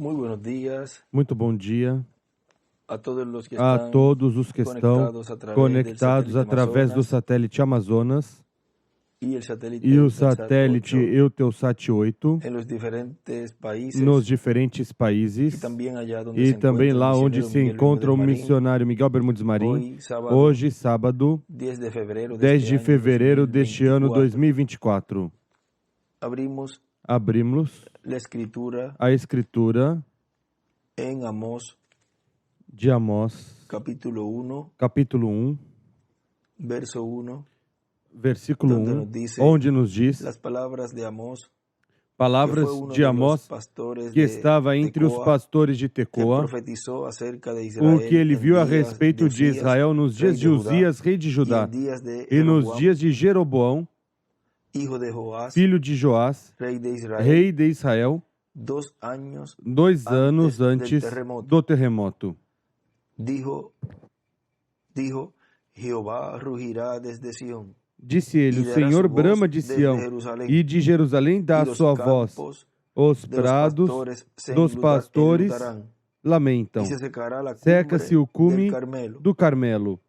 Muy buenos días Muito bom dia a todos los que a están todos os que estão conectados através do satélite Amazonas y el satélite e o Eutelsat satélite 8 Eutelsat 8 en los diferentes países nos diferentes y países también allá donde e se também encuentra lá el onde misionero se Miguel encontra o Bermúdez Marín, missionário Miguel Bermudes Marim, hoy sábado hoje, sábado, 10 de febrero 10 este de año fevereiro deste ano 2024. 2024. Abrimos Abrimos la escritura a escritura en Amós de Amós, capítulo 1, capítulo 1, verso 1, versículo donde 1, nos dice onde nos diz las palabras de Amós, que palavras fue uno de de los Amós, pastores que de estava entre os Tecoa, pastores de que Tecoa, profetizó acerca de o Israel que ele en viu a días de respeito de Usías, Israel nos rey dias de de Judá, Uzias, rei de y Judá, en días de e nos Jeroboam, dias de Jeroboão, hijo de Joás, filho de Joás, rey de Israel, rei de Israel, 2 años 2 anos del antes terremoto. do terremoto. Dijo, Jehová rugirá desde Sión, Disse ele, y o dará Senhor su voz brama de desde Sião, Jerusalém, e de Jerusalém dá y a los sua voz. campos Os de los prados pastores se dos pastores enlutarán, lamentam. y se secará la Seca-se o cumbre del cume Carmelo. do Carmelo.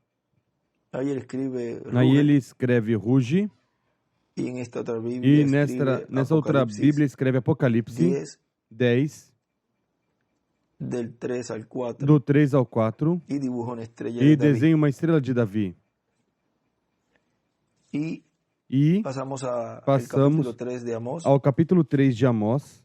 Ahí él escribe Aí ruge, ele escreve ruge, y en esta otra Biblia e escribe nessa outra Apocalipsis Bíblia escreve Apocalipse 10, 10, del 3 al 4, do 3 ao 4, y dibuja una estrella e de David. desenha uma estrela de Davi. Y E pasamos al passamos capítulo 3 de Amós, ao capítulo 3 de Amós,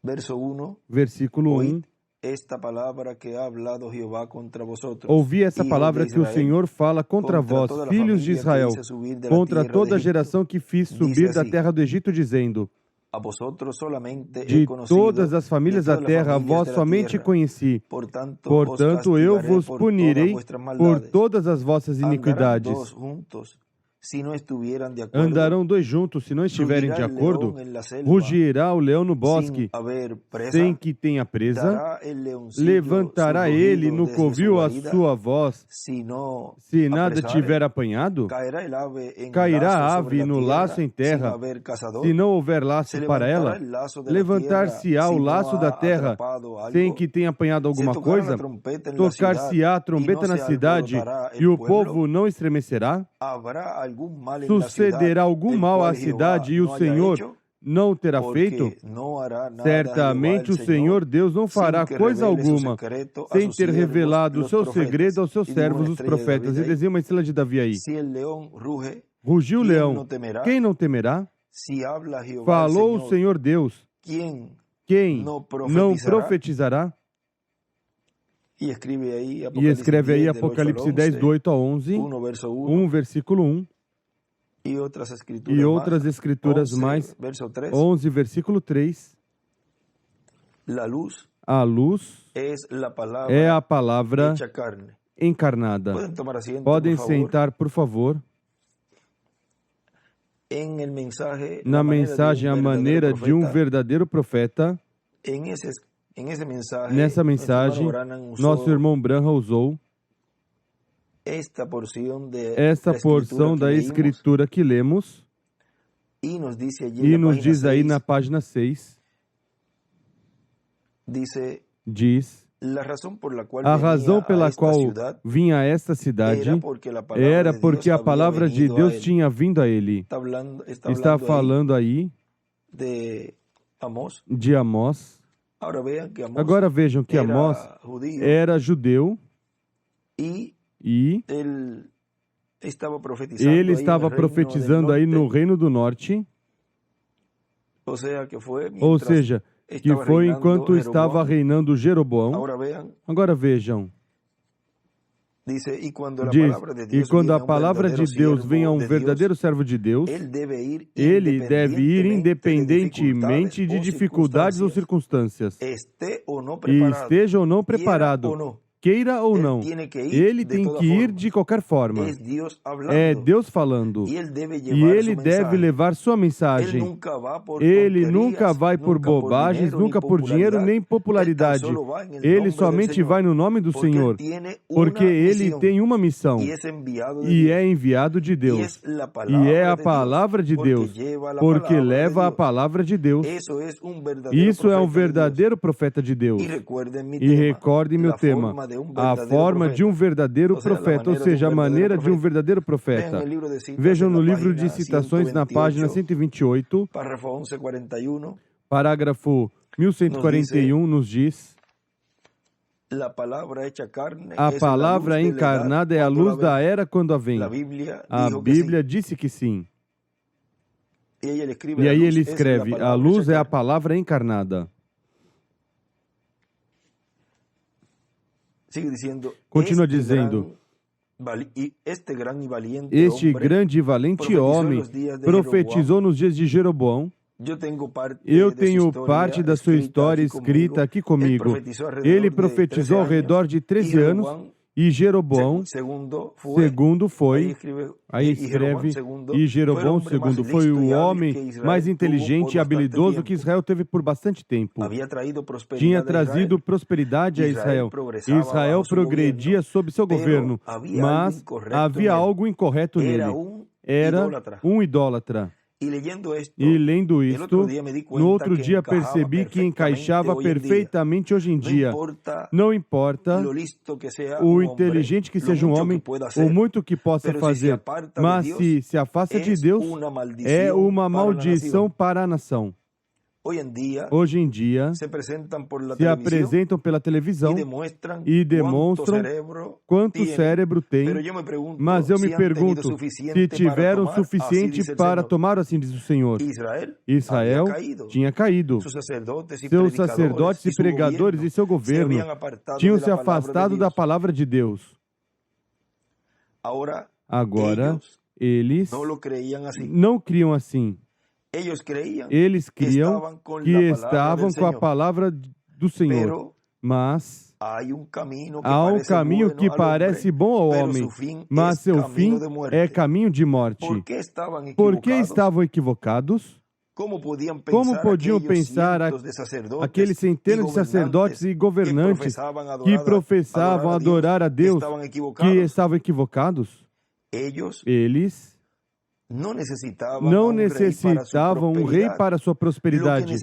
verso 1. versículo 1. Oíd esta palabra que ha hablado Jehová contra vosotros. Ouvi essa hijos palavra de que o Israel, Senhor fala contra vós, toda la filhos de familia que Israel, hice subir de la contra tierra toda a de Egipto. geração que fiz subir Dice da assim: terra do Egito, dizendo: A vosotros solamente he de conocido todas as famílias de da todas las terra, a familias vós de la somente tierra. conheci. Portanto, eu os castigaré vos por punirei todas vuestras por maldades. todas as vossas Andarán iniquidades. dos juntos, si no estuvieran de acuerdo. Andarão dois juntos, se não estiverem de Rugirá el acordo. león en la selva, Rugirá o leão no sin bosque, haber presa. sem que tenha presa. Dará el leoncillo Levantará su ele rugido no desde su covil a guarida. sua voz. Si no Se nada apresare, tiver apanhado, caerá el ave en cairá lazo a sobre ave la no tierra, laço em sin terra. haber cazador. Se não houver Se laço para levantará ela, el lazo de la levantar-se-á tierra, o si no laço da ha terra, atrapado algo. sem que tenha apanhado Se alguma tocará la coisa. trompeta en la Tocar-se-á a ciudad, y trombeta no na se cidade, alborotará e el o pueblo. povo não estremecerá. Habrá algún mal en la ciudad, Sucederá algum el mal à cual cidade, e Jehová o no haya Senhor hecho, não terá feito. porque no hará nada Certamente Jehová o el Senhor Deus não fará sin que coisa revele su alguma, secreto a sem sus ter siervos, revelado o los seu profetas. segredo aos seus Y dibuja servos, una os estrella de profetas. David E ahí. desenha uma estrela de Davi aí. Si el león ruge, Rugiu o ¿quién leão. no temerá? Quem não temerá? Si habla Jehová el Falou o Señor, Senhor Deus. ¿quién Quem no não profetizará? profetizará? Y escribe ahí E escreve aí 10, del 8 al Apocalipse 10, do 8 a 11, 1 verso 1, versículo 1, y otras escrituras e outras más. escrituras 11, mais, verso 3. 11, versículo 3. La luz A luz es la palabra é a palavra hecha carne. encarnada. Pueden tomar asiento, Podem por favor. sentar, por favor. En el mensaje, Na la manera de mensagem, un a verdadero maneira de um profeta, verdadeiro profeta, en ese mensaje, nessa nuestro hermano mensagem, Branham usó nosso irmão Branham usou esta porción de esta la escritura porção que da leímos, escritura que lemos y nos dice allí e en la nos página diz aí 6, na página 6, diz: la razón por la cual a venía razão a pela esta qual ciudad vinha a esta cidade era porque a palavra de Deus tinha vindo a ele. Está falando aí de Amós. de Amós. Agora vejam que Amós era judeu e e ele estava profetizando aí no Reino do Norte, ou seja, que foi enquanto estava reinando Jeroboão. Agora vejam, diz, e quando a palavra de Deus vem a um verdadeiro servo de Deus, ele deve ir independentemente de dificuldades ou circunstâncias, e esteja ou não preparado, queira ou não. Ele tem que ir de qualquer forma. É Deus falando. E ele deve levar sua mensagem. Ele nunca vai por bobagens, nunca por dinheiro nem popularidade. Ele somente vai no nome do Senhor, porque ele tem uma missão e é enviado de Deus. E é a palavra de Deus, porque leva a palavra de Deus. Isso é um verdadeiro profeta de Deus. E recorde meu tema, a forma de um verdadeiro profeta, ou seja, a maneira de um verdadeiro profeta. Vejam no livro de citações na página 128, parágrafo 1141, nos diz: a palavra encarnada é a luz da era quando a vem. A Bíblia disse que sim. E aí ele escreve, a luz é a palavra encarnada. Continua dizendo, este grande e valente homem profetizou nos dias de Jeroboão. Eu tenho parte da sua história escrita aqui comigo. Ele profetizou ao redor de 13 anos e Jeroboão segundo foi, aí escreve, e Jeroboão segundo foi o homem mais inteligente e habilidoso que Israel teve por bastante tempo. Tinha trazido prosperidade a Israel. Israel progredia sob seu governo, mas havia algo incorreto nele. Era um idólatra. E lendo isto, no outro dia percebi que encaixava perfeitamente hoje em dia. Não importa o inteligente que seja um homem, ou muito que possa fazer, mas se afasta de Deus, é uma maldição para a nação. Hoje em dia, se apresentam pela televisão e demonstram quanto cérebro tem, mas eu me pergunto se tiveram o suficiente para tomar, assim diz o Senhor. Israel tinha caído. Seus sacerdotes e pregadores e seu governo tinham se afastado da palavra de Deus. Agora, eles não criam assim. Eles criam que estavam com a palavra do Senhor, mas há um caminho que parece bom ao homem, mas seu fim é caminho de morte. Por que estavam equivocados? Como podiam pensar aqueles centenas de sacerdotes e governantes que professavam adorar a Deus que estavam equivocados? Eles não necessitavam um rei para sua prosperidade.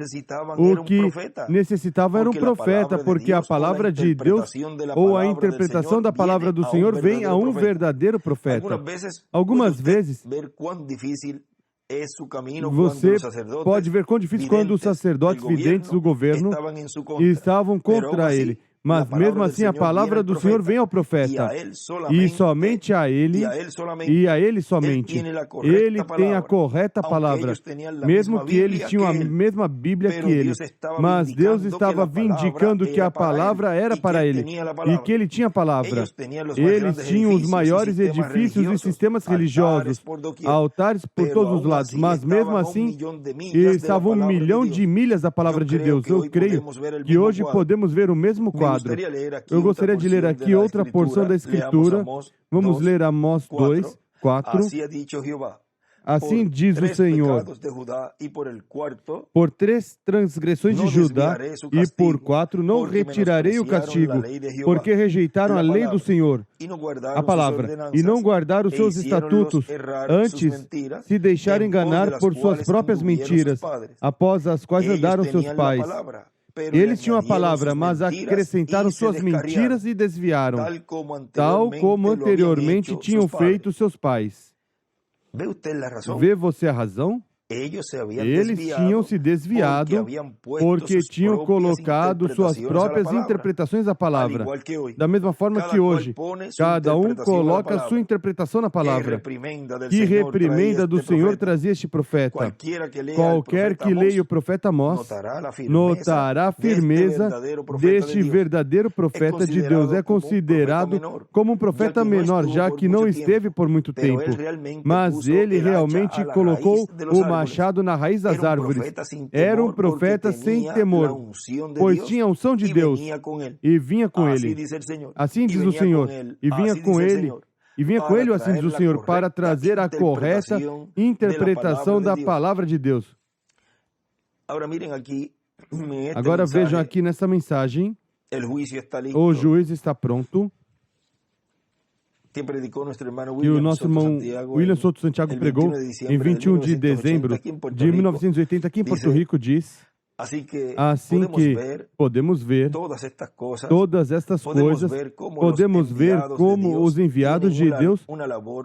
O que necessitavam era um profeta, porque a palavra de Deus ou a interpretação da palavra do Senhor vem a um verdadeiro profeta. Algumas vezes, você pode ver quão difícil quando os sacerdotes videntes do governo estavam contra ele. Mas mesmo assim a palavra do Senhor vem ao profeta, e somente a ele, e a ele somente. Ele tem a correta palavra, mesmo que eles tinham a mesma Bíblia que ele. Mas Deus estava vindicando que a palavra era para ele, e que ele tinha a palavra. Eles tinham os maiores edifícios e sistemas religiosos, altares por todos os lados, mas mesmo assim estavam 1 milhão de milhas da palavra de Deus. Eu creio que hoje podemos ver o mesmo quadro. Eu gostaria de ler aqui outra porção da Escritura. Vamos ler Amós 2, 4. Assim diz o Senhor: por 3 transgressões de Judá e por 4 não retirarei o castigo, porque rejeitaram a lei do Senhor, a palavra, e não guardaram os seus estatutos, antes se deixaram enganar por suas próprias mentiras, após as quais andaram seus pais. Eles tinham a palavra, mas acrescentaram suas mentiras e desviaram, tal como anteriormente tinham feito seus pais. Vê você a razão? Eles tinham se desviado porque tinham colocado suas próprias interpretações da palavra. Da mesma forma que hoje, cada um coloca a sua interpretação na palavra. Que reprimenda do Senhor trazia este profeta? Qualquer que leia o profeta Amós notará a firmeza deste verdadeiro profeta de Deus. É considerado como um profeta menor, já que não esteve por muito tempo. Mas ele realmente colocou uma machado na raiz das árvores. Era um profeta sem temor, pois tinha a unção de Deus e vinha com ele. Assim diz o Senhor, e vinha com ele. E vinha com ele, assim diz o Senhor, para trazer a correta interpretação da palavra de Deus. Agora vejam aqui nessa mensagem, o juízo está pronto. E o nosso irmão William Souto Santiago pregou em 21 de dezembro de 1980 aqui em Porto Rico, diz: assim que podemos ver todas estas coisas, podemos ver como os enviados de Deus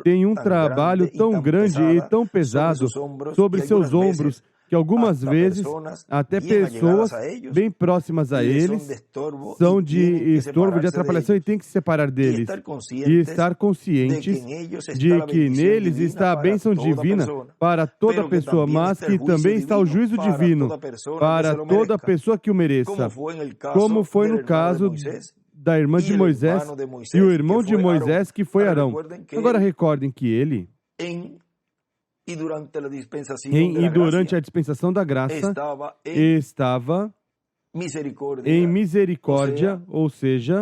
têm um trabalho tão grande e tão pesado sobre seus ombros, que algumas vezes até pessoas bem próximas a eles são de estorvo, de atrapalhação, e tem que se separar deles. E estar conscientes de que neles está a bênção divina para toda pessoa, mas que também está o juízo divino para toda pessoa que o mereça. Como foi no caso da irmã de Moisés e o irmão de Moisés, que foi Arão. Agora recordem que ele... E durante a dispensação da graça, estava em misericórdia, ou seja,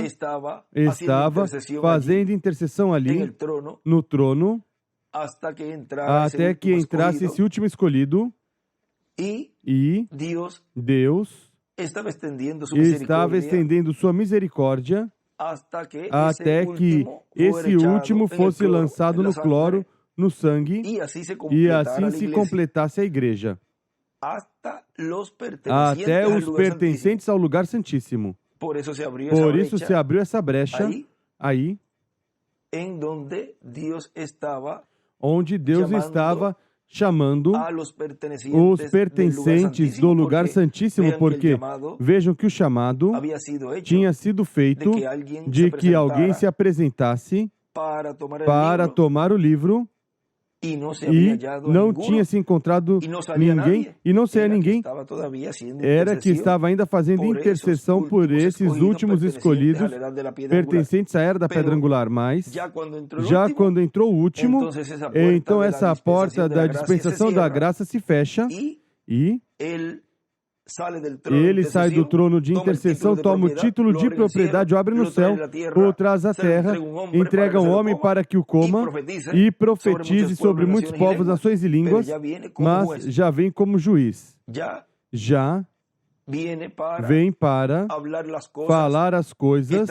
estava fazendo intercessão ali no trono, até que entrasse esse último escolhido, e Deus estava estendendo sua misericórdia até que esse último fosse lançado no cloro, no sangue, e assim se completasse a igreja. Até os pertencentes ao lugar santíssimo. Por isso se abriu essa brecha aí, onde Deus estava chamando os pertencentes do lugar santíssimo, porque vejam que o chamado tinha sido feito de que alguém se apresentasse para tomar o livro, e não tinha se encontrado ninguém, e não saía ninguém, era que estava ainda fazendo intercessão por esses últimos escolhidos, pertencentes à era da pedra angular. Mas, já quando entrou o último, então essa porta da dispensação da graça se fecha, e ele sai do trono de intercessão, toma o título de propriedade, o abre no céu, o traz à terra, entrega um homem para que o coma e profetize sobre muitos povos, nações e línguas, mas já vem como juiz. Já vem para falar as coisas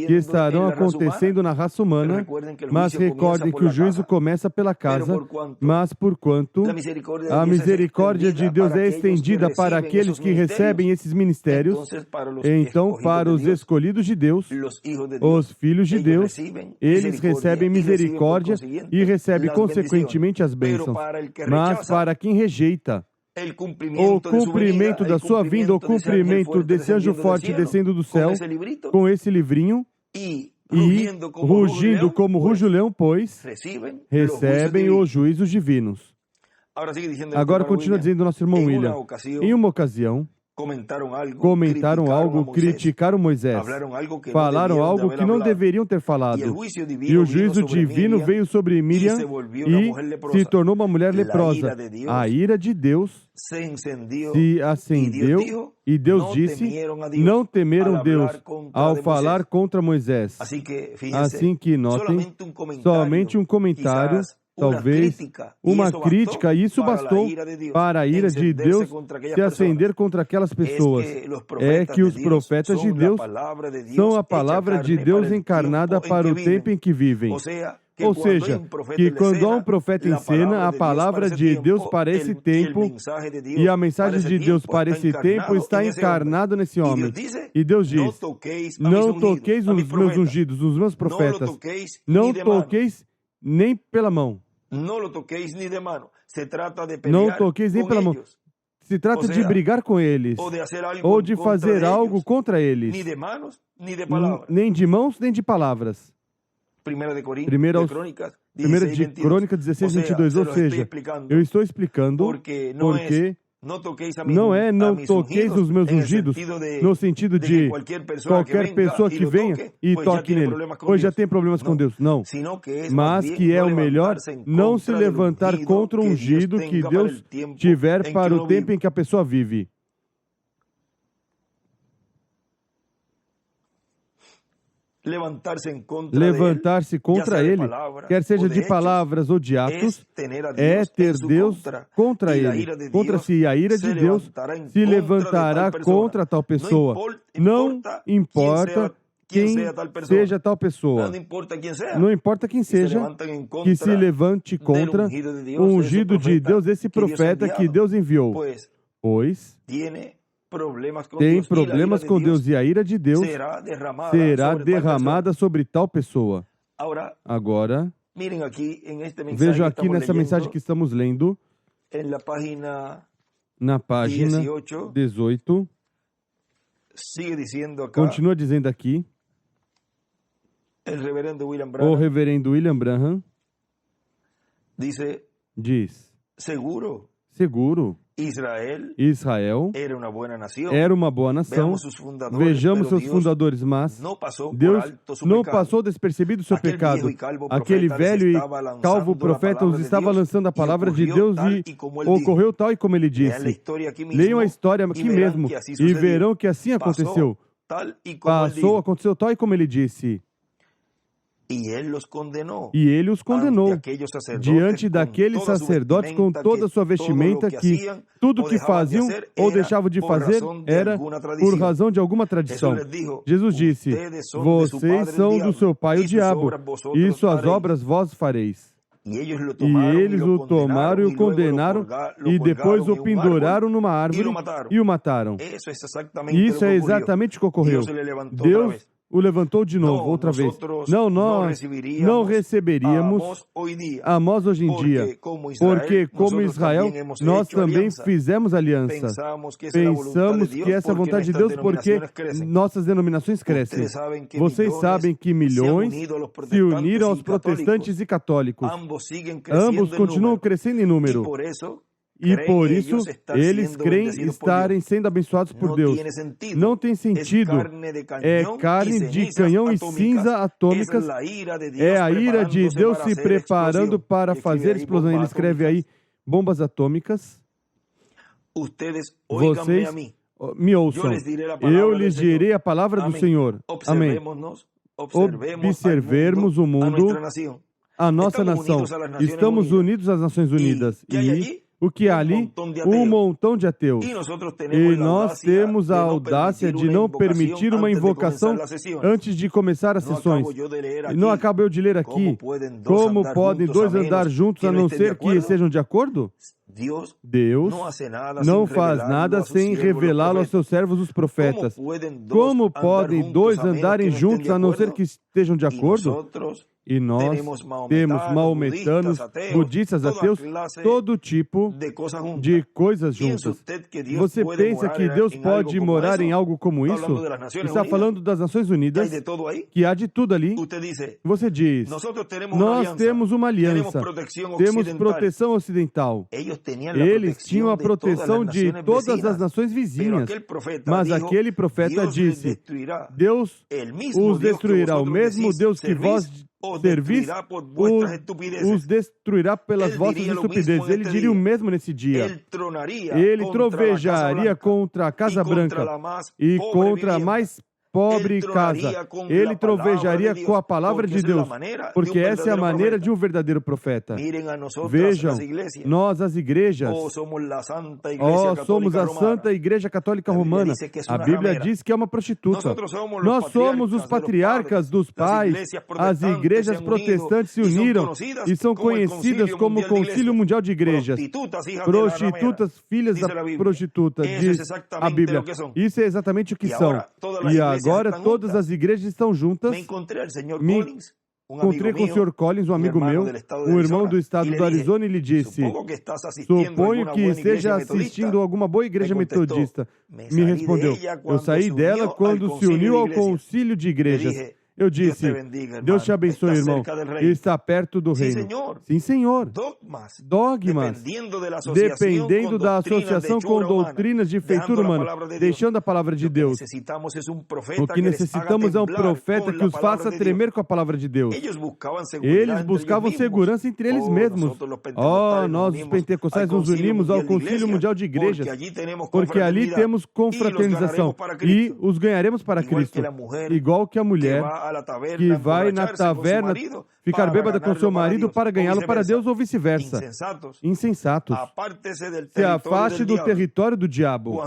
que estarão acontecendo na raça humana, mas recordem que o juízo começa pela casa, mas porquanto a misericórdia de Deus é estendida para aqueles que recebem esses ministérios, então para os escolhidos de Deus, os filhos de Deus, eles recebem misericórdia e recebem consequentemente as bênçãos. Mas para quem rejeita o cumprimento da sua vinda, o cumprimento desse anjo forte descendo do céu com esse livrinho, e rugindo como ruge o leão, pois recebem os juízos divinos. Agora continua dizendo o nosso irmão William: em uma ocasião, comentaram algo, criticaram Moisés, falaram algo que não deveriam ter falado. E o juízo divino veio sobre Miriam e se tornou uma mulher leprosa. A ira de Deus se acendeu e Deus disse: não temeram Deus ao falar contra Moisés. Assim que notem, somente um comentário, talvez uma crítica, e isso bastou para a ira de Deus se acender contra aquelas pessoas. É que os profetas de Deus são a palavra de Deus encarnada para o tempo em que vivem. Ou seja, que quando há um profeta em cena, a palavra de Deus para esse tempo e a mensagem de Deus para esse tempo está encarnado nesse homem. E Deus diz: não toqueis os meus ungidos, os meus profetas. Não toqueis nem pela mão. Não toqueis nem pela mão. Se trata de brigar com eles, ou de fazer algo contra eles, nem de mãos, nem de palavras. 1 de Crônicas 16, 22, ou seja, eu estou explicando porque Não é não toqueis os meus ungidos, no sentido de qualquer pessoa que venha e toque nele, pois já tem problemas com Deus. Não. Mas que é o melhor não se levantar contra o ungido que Deus tiver para o tempo em que a pessoa vive. Levantar-se contra ele, quer seja de palavras ou de atos, é ter Deus contra ele. Contra si, a ira de Deus se levantará contra tal pessoa. Não importa quem seja tal pessoa. Não importa quem seja que se levante contra o ungido de Deus, esse profeta que Deus enviou. Pois tem problemas com Deus e a ira de Deus será derramada sobre tal pessoa. Agora, vejam aqui nessa mensagem que estamos lendo, na página 18, continua dizendo aqui, o reverendo William Branham diz, seguro, Israel era uma boa nação. Vejamos seus fundadores, mas Deus não passou despercebido seu pecado. Aquele velho e calvo profeta os estava lançando a palavra de Deus e ocorreu tal e como ele disse. Leiam a história aqui mesmo e verão que assim aconteceu. Aconteceu tal e como ele disse. E ele os condenou diante daqueles sacerdotes com toda a sua vestimenta que tudo que faziam ou deixavam de fazer era por razão de alguma tradição. Jesus disse, vocês são do seu pai o diabo, e suas obras vós fareis. E eles o tomaram e o condenaram e depois o penduraram numa árvore e o mataram. Isso é exatamente o que ocorreu. Deus o levantou de novo, outra vez. Não, nós não receberíamos Amós hoje em dia, porque como Israel, nós também fizemos aliança. Pensamos que essa é a vontade de Deus porque nossas denominações crescem. Vocês sabem que milhões se uniram aos protestantes e católicos. Ambos continuam crescendo em número. E por isso, eles creem estarem sendo abençoados por Deus. Não tem sentido. É carne de canhão e cinza atômicas. É a ira de Deus se preparando para fazer explosão. Ele escreve aí, bombas atômicas. Vocês me ouçam. Eu lhes direi a palavra do Senhor. Amém. Observemos o mundo, a nossa nação. Estamos unidos às Nações Unidas. E o que há ali? Um montão de ateus. E nós temos a audácia de não permitir uma invocação antes de começar as sessões. E não acabo eu de ler aqui. Como podem dois andar juntos a não ser que estejam de acordo? Deus não faz nada sem revelá-lo aos seus servos, os profetas. Como podem dois andarem juntos a não ser que estejam de acordo? E nós temos maometanos, budistas, ateus, todo tipo de coisas juntas. Você pensa que Deus pode morar em algo como isso? Está falando das Nações Unidas, que há de tudo ali. Você diz, nós temos uma aliança, temos proteção ocidental. Eles tinham a proteção de todas as nações vizinhas. Mas aquele profeta disse, Deus os destruirá, o mesmo Deus que vós servis, os destruirá pelas vossas estupidezes. Ele diria o mesmo nesse dia. Ele trovejaria contra a Casa Branca e contra a mais pobre casa. Ele trovejaria com a palavra de Deus, porque essa é a maneira de um verdadeiro profeta. Vejam, nós as igrejas, somos a Santa Igreja Católica Romana. A Bíblia diz que é uma prostituta. Nós somos os patriarcas dos pais. As igrejas protestantes se uniram e são conhecidas como o Concílio Mundial de Igrejas. Prostitutas, filhas da prostituta, diz a Bíblia. Isso é exatamente o que são. E agora todas as igrejas estão juntas. Me encontrei com o Sr. Collins, um amigo meu, um irmão do estado do Arizona, e lhe disse, suponho que esteja assistindo alguma boa igreja metodista. Me respondeu, eu saí dela quando se uniu ao concílio de igrejas. Eu disse, Deus te abençoe, irmão. Está perto do reino. Sim, Senhor. Dogmas, dependendo da associação com doutrinas de feitura humana, deixando a palavra de Deus. O que necessitamos é um profeta que os faça tremer com a palavra de Deus. Eles buscavam segurança entre eles mesmos. Nós os pentecostais nos unimos ao Concílio Mundial de Igrejas, porque ali temos confraternização e os ganharemos para Cristo. Igual que a mulher que vai na taverna ficar bêbada com seu marido para ganhá-lo para Deus ou vice-versa. Insensatos. Se afaste do território do diabo.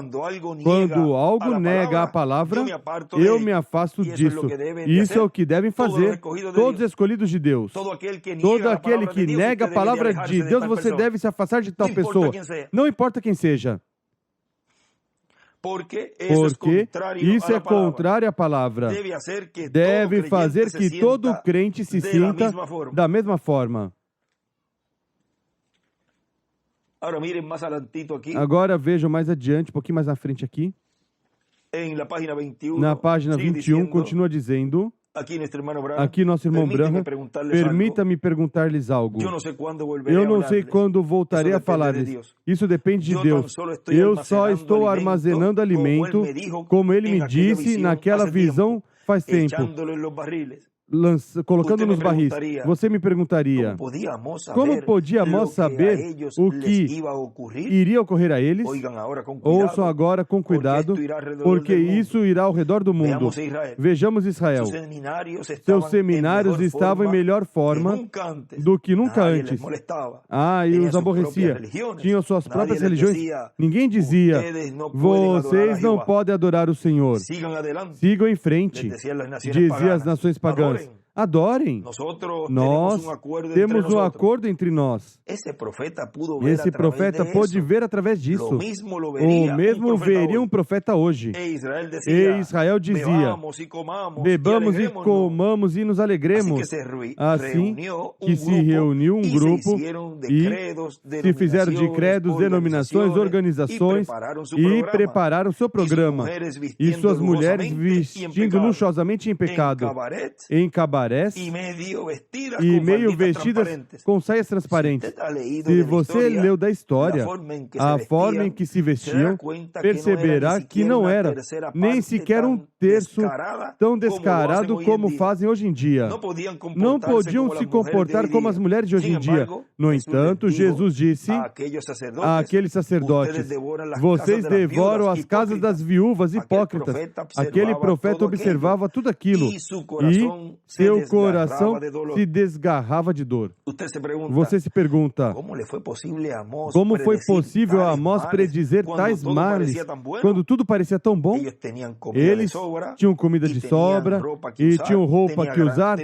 Quando algo nega a palavra, eu me afasto disso. Isso é o que devem fazer todos os escolhidos de Deus. Todo aquele que nega a palavra de Deus, você deve se afastar de tal pessoa. Não importa quem seja. Porque isso é contrário à palavra. Deve fazer que todo crente se sinta da mesma forma. Agora vejam mais adiante, um pouquinho mais na frente aqui. Na página 21, continua dizendo... Aqui, nosso irmão Branham, permita-me perguntar-lhes algo. Eu não sei quando voltarei a falar-lhes. Isso depende de Deus. Eu só estou armazenando alimento, como ele me disse naquela visão faz tempo. Colocando nos barris, você me perguntaria, como podíamos saber o que iria ocorrer a eles? Ouçam agora com cuidado, porque isso irá ao redor do mundo. Vejamos Israel. Seus seminários estavam em melhor forma do que nunca antes. E os aborrecia. Tinham suas próprias religiões. Ninguém dizia, vocês não podem adorar o Senhor. Sigam em frente, dizia as nações pagãs. Adorem. Nós temos um acordo entre nós. Esse profeta pôde ver através disso. O mesmo veria um profeta hoje. E Israel dizia, bebamos e comamos e nos alegremos. Assim que se reuniu um grupo e se fizeram de credos, denominações, organizações e prepararam seu programa. E suas mulheres vestindo luxuosamente em pecado, em cabaré, e meio vestidas com saias transparentes. Se você leu da história a forma em que se vestiam, perceberá que não era nem sequer um terço tão descarado como fazem hoje em dia. Não podiam se comportar como as mulheres de hoje em dia. No entanto, Jesus disse àqueles sacerdotes, vocês devoram as casas das viúvas hipócritas. Aquele profeta observava tudo aquilo e seu coração se desgarrava de dor. Você se pergunta, como foi possível a Amós predizer tais males quando tudo parecia tão bom? Eles tinham comida de sobra e tinham roupa que usar,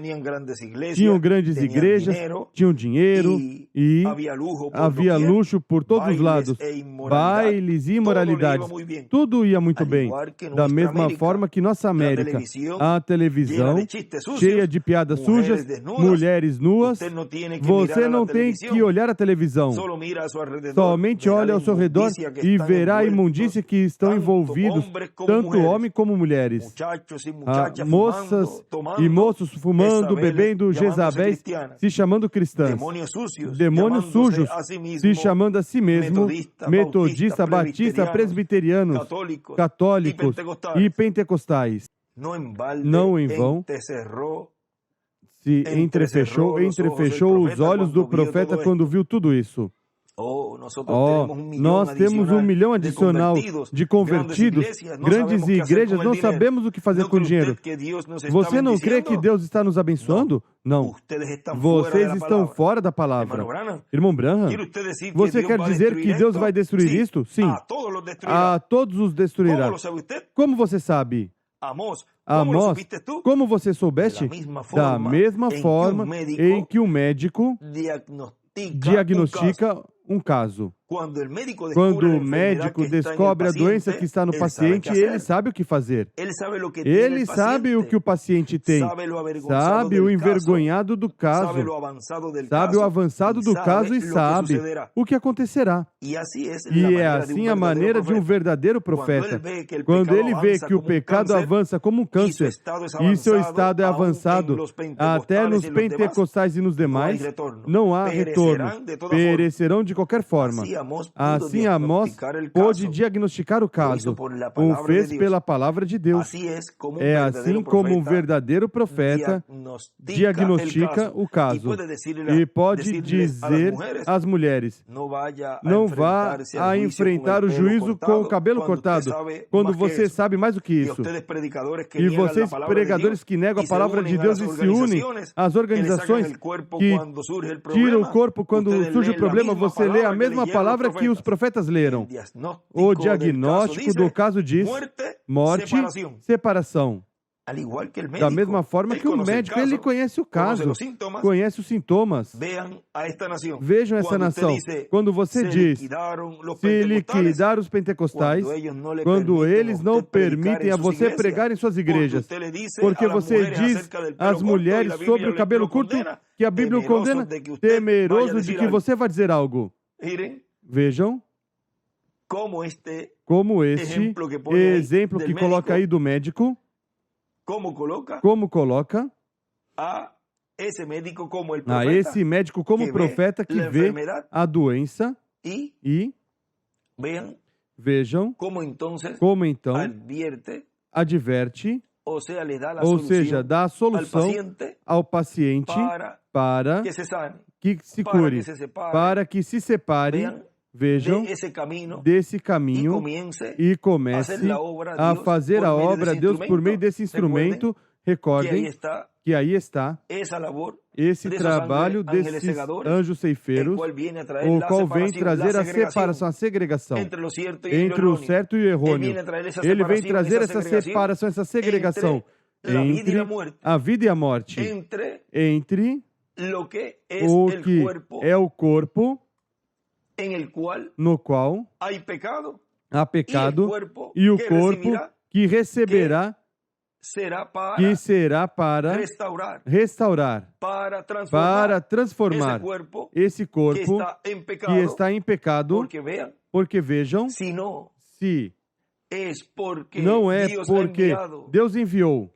tinham grandes igrejas, tinham dinheiro e havia luxo por todos os lados, bailes e imoralidades. Tudo ia muito bem. Da mesma forma que nossa América, a televisão cheia de piadas sujas, mulheres nuas, você não tem que olhar a televisão. Somente olhe ao seu redor e verá a imundícia que estão envolvidos, tanto homens como mulheres. Moças e moços fumando, bebendo, Jezabéis, se chamando cristãs. Demônios sujos, se chamando a si mesmo, metodistas, batistas, presbiterianos, católicos e pentecostais. Não em vão se entrefechou os olhos do profeta quando viu tudo isso. Nós temos 1 milhão adicional de convertidos, grandes igrejas, não sabemos o que fazer com o dinheiro. Você não crê que Deus está nos abençoando? Não. Vocês estão fora da palavra. Irmão Branham, você quer dizer que Deus vai destruir isto? Sim. A todos os destruirá. Como você sabe? Amós, como você soubeste? Da mesma forma em que o médico diagnostica um caso. Quando o médico descobre a doença que está no paciente, ele sabe o que fazer. Ele sabe o que o paciente tem, sabe o envergonhado do caso, sabe o avançado do caso e sabe o que acontecerá. E é assim a maneira de um verdadeiro profeta. Quando ele vê que o pecado avança como um câncer e seu estado é avançado até nos pentecostais e nos demais, não há retorno. Perecerão de qualquer forma. Assim Amós pôde diagnosticar o caso. O fez pela palavra de Deus. É assim como um verdadeiro profeta diagnostica o caso. E pode dizer às mulheres: não vá a enfrentar o juízo com o cabelo cortado, quando você sabe mais do que isso. E vocês, pregadores que negam a palavra de Deus e se unem às organizações que tiram o corpo quando surge o problema, você lê a mesma palavra que os profetas leram. O diagnóstico do caso diz morte, separação. Da mesma forma que o médico, ele conhece o caso, conhece os sintomas. Vejam essa nação. Quando você diz, se liquidar os pentecostais, quando eles não permitem a você pregar em suas igrejas, porque você diz às mulheres sobre o cabelo curto que a Bíblia o condena, temeroso de que você vai dizer algo. Vejam como este exemplo que coloca aí do médico, como coloca esse médico como profeta que vê a doença e vejam como então adverte, ou seja, dá a solução ao paciente para que se cure, para que se separe. Vejam desse caminho e comece a fazer a obra de Deus por meio desse instrumento. Recordem que aí está esse trabalho desses anjos ceifeiros, o qual vem trazer a separação, a segregação entre o certo e o errôneo. Ele vem trazer essa separação, essa segregação entre a vida e a morte, entre o que é o corpo, no qual há pecado, e o corpo que receberá, que será para restaurar, para transformar esse corpo que está em pecado, porque vejam, se não é porque Deus enviou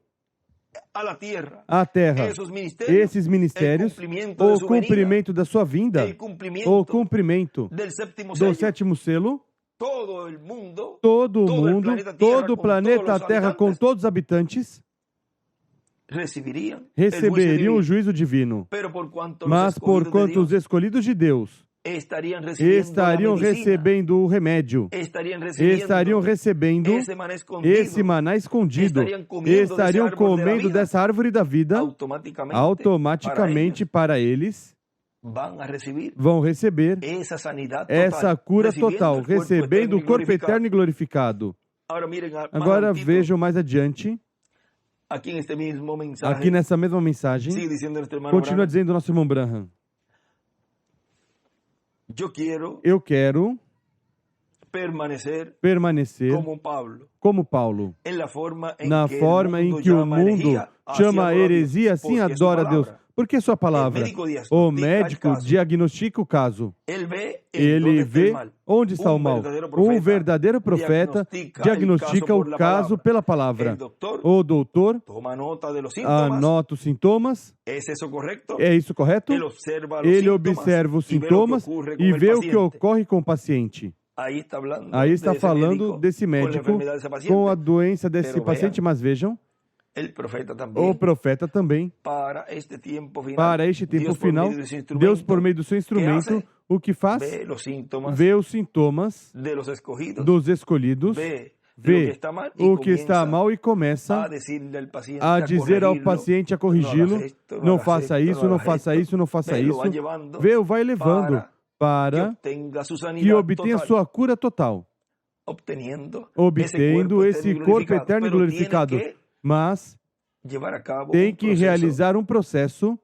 à terra esses ministérios, o cumprimento da sua vinda, o cumprimento do sétimo selo, todo o mundo, todo o planeta Terra com todos os habitantes receberiam o juízo divino. Mas por quanto os escolhidos de Deus estariam recebendo o remédio, estariam recebendo esse maná escondido, estariam comendo dessa árvore da vida, automaticamente para eles vão receber essa cura total, recebendo o corpo eterno e glorificado. Agora vejam mais adiante, aqui nessa mesma mensagem, continua dizendo o nosso irmão Branham: eu quero permanecer como Paulo, na forma em que o mundo chama a heresia, assim adora a Deus. Porque sua palavra, o médico diagnostica o caso. Ele vê onde está o mal. Um verdadeiro profeta diagnostica o caso pela palavra. O doutor anota os sintomas. É isso correto? Ele observa os sintomas e vê o que ocorre com o paciente. Aí está falando desse médico com a doença desse paciente, mas vejam, o profeta também, para este tempo final, Deus, por meio do seu instrumento, o que faz? Vê os sintomas dos escolhidos, vê o que está mal e começa a dizer ao paciente, a corrigi-lo: não faça isso, não faça isso, não faça isso. Vê, o vai levando para que obtenha sua cura total, obtendo esse corpo eterno e glorificado. Mas tem que realizar um processo,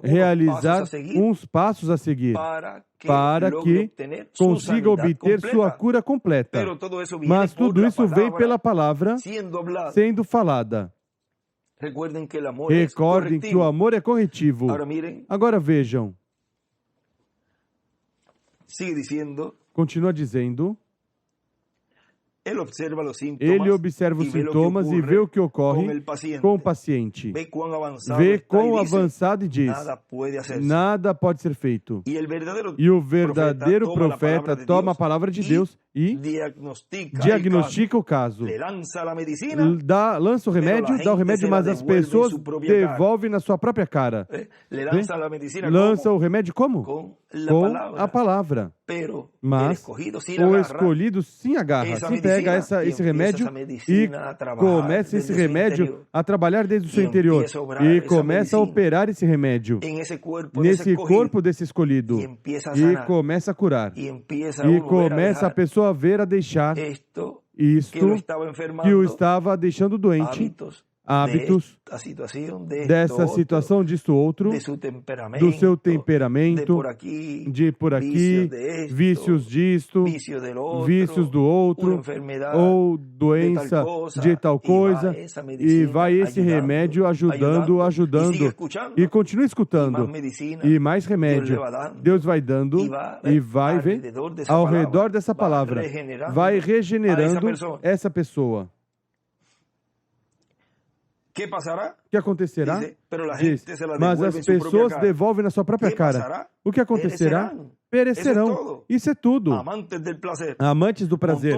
realizar uns passos a seguir, para que consiga obter sua cura completa. Mas tudo isso vem pela palavra sendo falada. Recordem que o amor é corretivo. Agora vejam. Continua dizendo. Ele observa os sintomas e vê o que ocorre com o paciente. Vê quão avançado e diz: nada pode ser feito. E o verdadeiro profeta toma a palavra de Deus e diagnostica o caso. Lança o remédio, dá o remédio, mas as pessoas devolvem na sua própria cara. Lança o remédio como? Com a palavra. Mas o escolhido sim agarra, sim pega esse remédio e começa esse remédio a trabalhar desde o seu interior e começa a operar esse remédio nesse corpo desse escolhido e começa a curar e começa a pessoa a ver, a deixar isto que o estava deixando doente, hábitos dessa situação, disto outro, do seu temperamento, de por aqui, vícios disto, vícios do outro, ou doença de tal coisa, e vai esse remédio ajudando, e continua escutando, e mais remédio Deus vai dando, e vai ver ao redor dessa palavra, vai regenerando essa pessoa. O que acontecerá? Diz, mas as pessoas devolvem na sua própria cara. O que acontecerá? Perecerão. Isso é tudo. Amantes do prazer.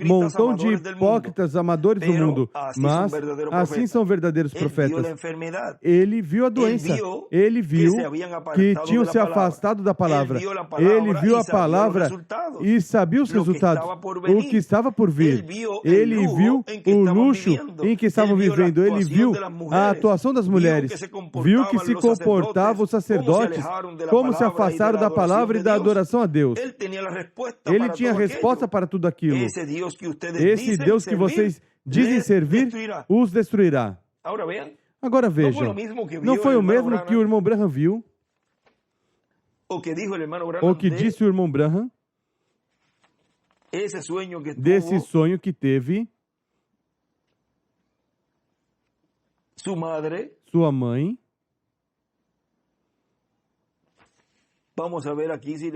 Montão de hipócritas amadores do mundo. Mas assim são verdadeiros profetas. Ele viu a doença. Ele viu que tinham se afastado da palavra. Ele viu a palavra e sabia os resultados. O que estava por vir. Ele viu o luxo em que estavam vivendo. Ele viu a atuação das mulheres. Viu que se comportavam os sacerdotes como se afastaram da palavra e da adoração a Deus. Ele tinha a resposta para tudo aquilo. Esse Deus que vocês dizem servir os destruirá. Agora vejam, não foi o mesmo que o irmão Branham viu? O que disse o irmão Branham? Desse sonho que teve sua mãe.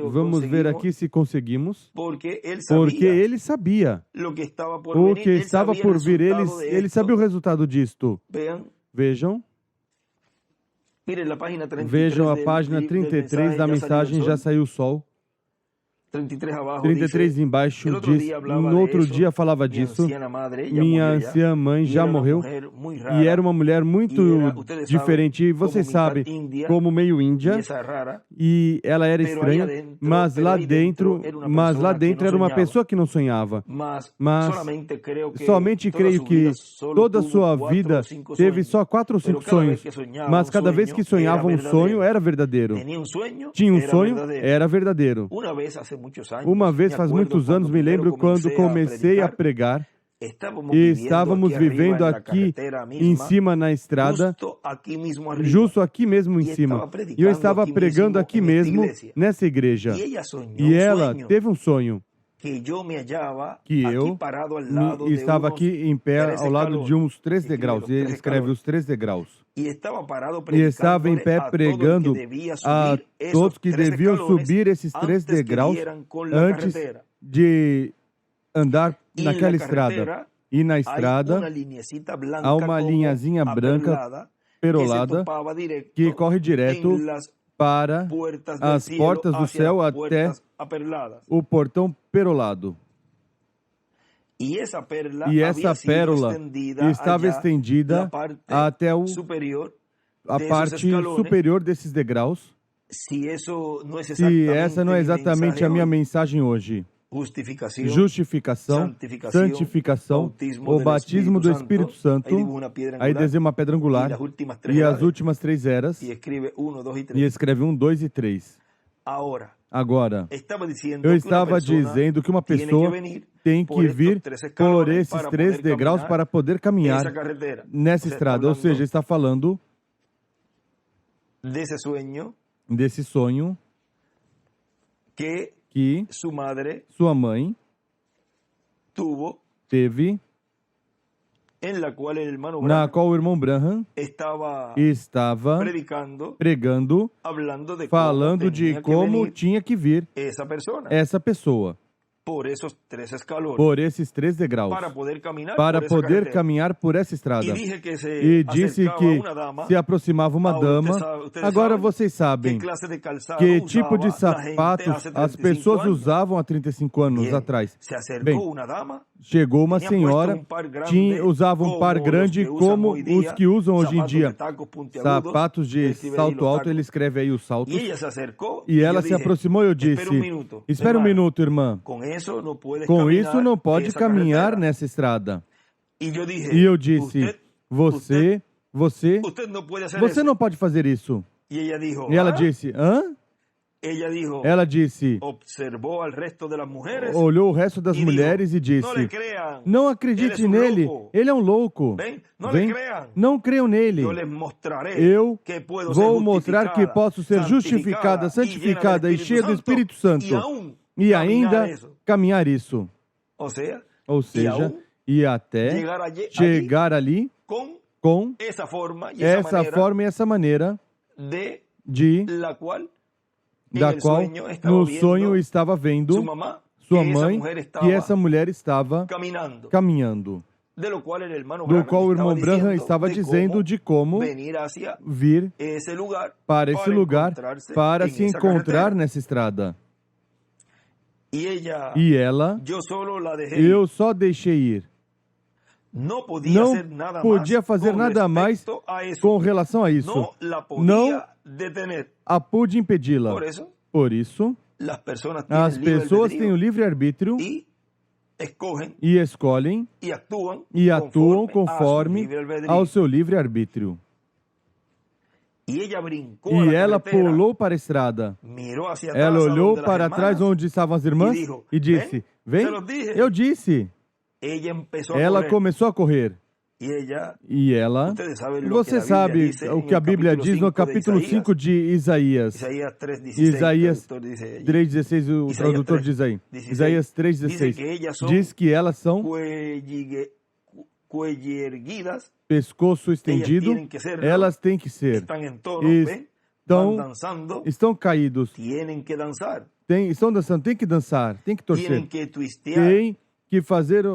Vamos ver aqui se conseguimos. Porque ele sabia o que estava por vir. Ele sabia o resultado disto. Vejam. Vejam a página 33 da mensagem Já Saiu o Sol. 33 embaixo diz, no outro dia falava disso, minha anciã mãe já morreu e era uma mulher muito diferente, e vocês sabem, como meio índia, e ela era estranha, mas lá dentro era uma pessoa que não sonhava. Mas somente creio que toda a sua vida teve só 4 ou 5 sonhos, mas cada vez que sonhava um sonho era verdadeiro. Tinha um sonho, era verdadeiro. Uma vez, faz muitos anos, me lembro quando comecei a pregar e estávamos vivendo aqui em cima na estrada, justo aqui mesmo em cima. E eu estava pregando aqui mesmo, nessa igreja. E ela teve um sonho. Que eu estava aqui em pé ao lado de uns 3 degraus. Ele escreve os 3 degraus. E estava em pé pregando a todos que deviam subir esses 3 degraus antes de andar naquela estrada. E na estrada há uma linhazinha branca perolada que corre direto para as portas do céu até o portão perolado. E essa pérola estava estendida até a parte superior desses degraus. Se essa não é exatamente a minha mensagem hoje. Justificação, santificação, o batismo do Espírito Santo, aí desenha uma pedra angular, e as últimas 3 eras, e escreve 1, 2 e 3. Agora, eu estava dizendo que uma pessoa tem que vir por esses 3 degraus para poder caminhar nessa estrada. Ou seja, está falando desse sonho que sua mãe teve, na qual o irmão Branham estava pregando, falando de como tinha que vir essa pessoa. Por esses 3 degraus, para poder caminhar por essa estrada. E disse que se aproximava uma dama. Agora vocês sabem que tipo de sapatos as pessoas usavam há 35 anos atrás. Bem, chegou uma senhora, usava um par grande como os que usam hoje em dia. Sapatos de salto alto, ele escreve aí os saltos. E ela se aproximou e eu disse, espera um minuto, irmã. Com isso não pode caminhar nessa estrada. E eu disse, você não pode fazer isso. E ela disse, hã? Ela disse, olhou o resto das mulheres e disse, não acredite nele, ele é um louco. Vem, não creiam nele. Eu vou mostrar que posso ser justificada, santificada e cheia do Espírito Santo. E ainda caminhar isso. Ou seja, e até chegar ali com essa forma e essa maneira da qual no sonho estava vendo sua mãe, que essa mulher estava caminhando. Do qual o irmão Branham estava dizendo de como vir para esse lugar, para se encontrar nessa estrada. E ela, eu só deixei ir. Não podia fazer nada mais com relação a isso. Não a pude impedi-la. Por isso, as pessoas têm o livre-arbítrio e escolhem e atuam conforme ao seu livre-arbítrio. E ela pulou para a estrada. Ela olhou para trás onde estavam as irmãs e disse, vem, eu disse. Ela começou a correr. E ela, você sabe o que a Bíblia diz no capítulo 5 de Isaías. Isaías 3,16, o tradutor diz aí. Isaías 3,16. Diz que elas são pescoço estendido, elas têm que ser. Estão caídos. Estão dançando, tem que dançar, tem que torcer. Tem que fazer,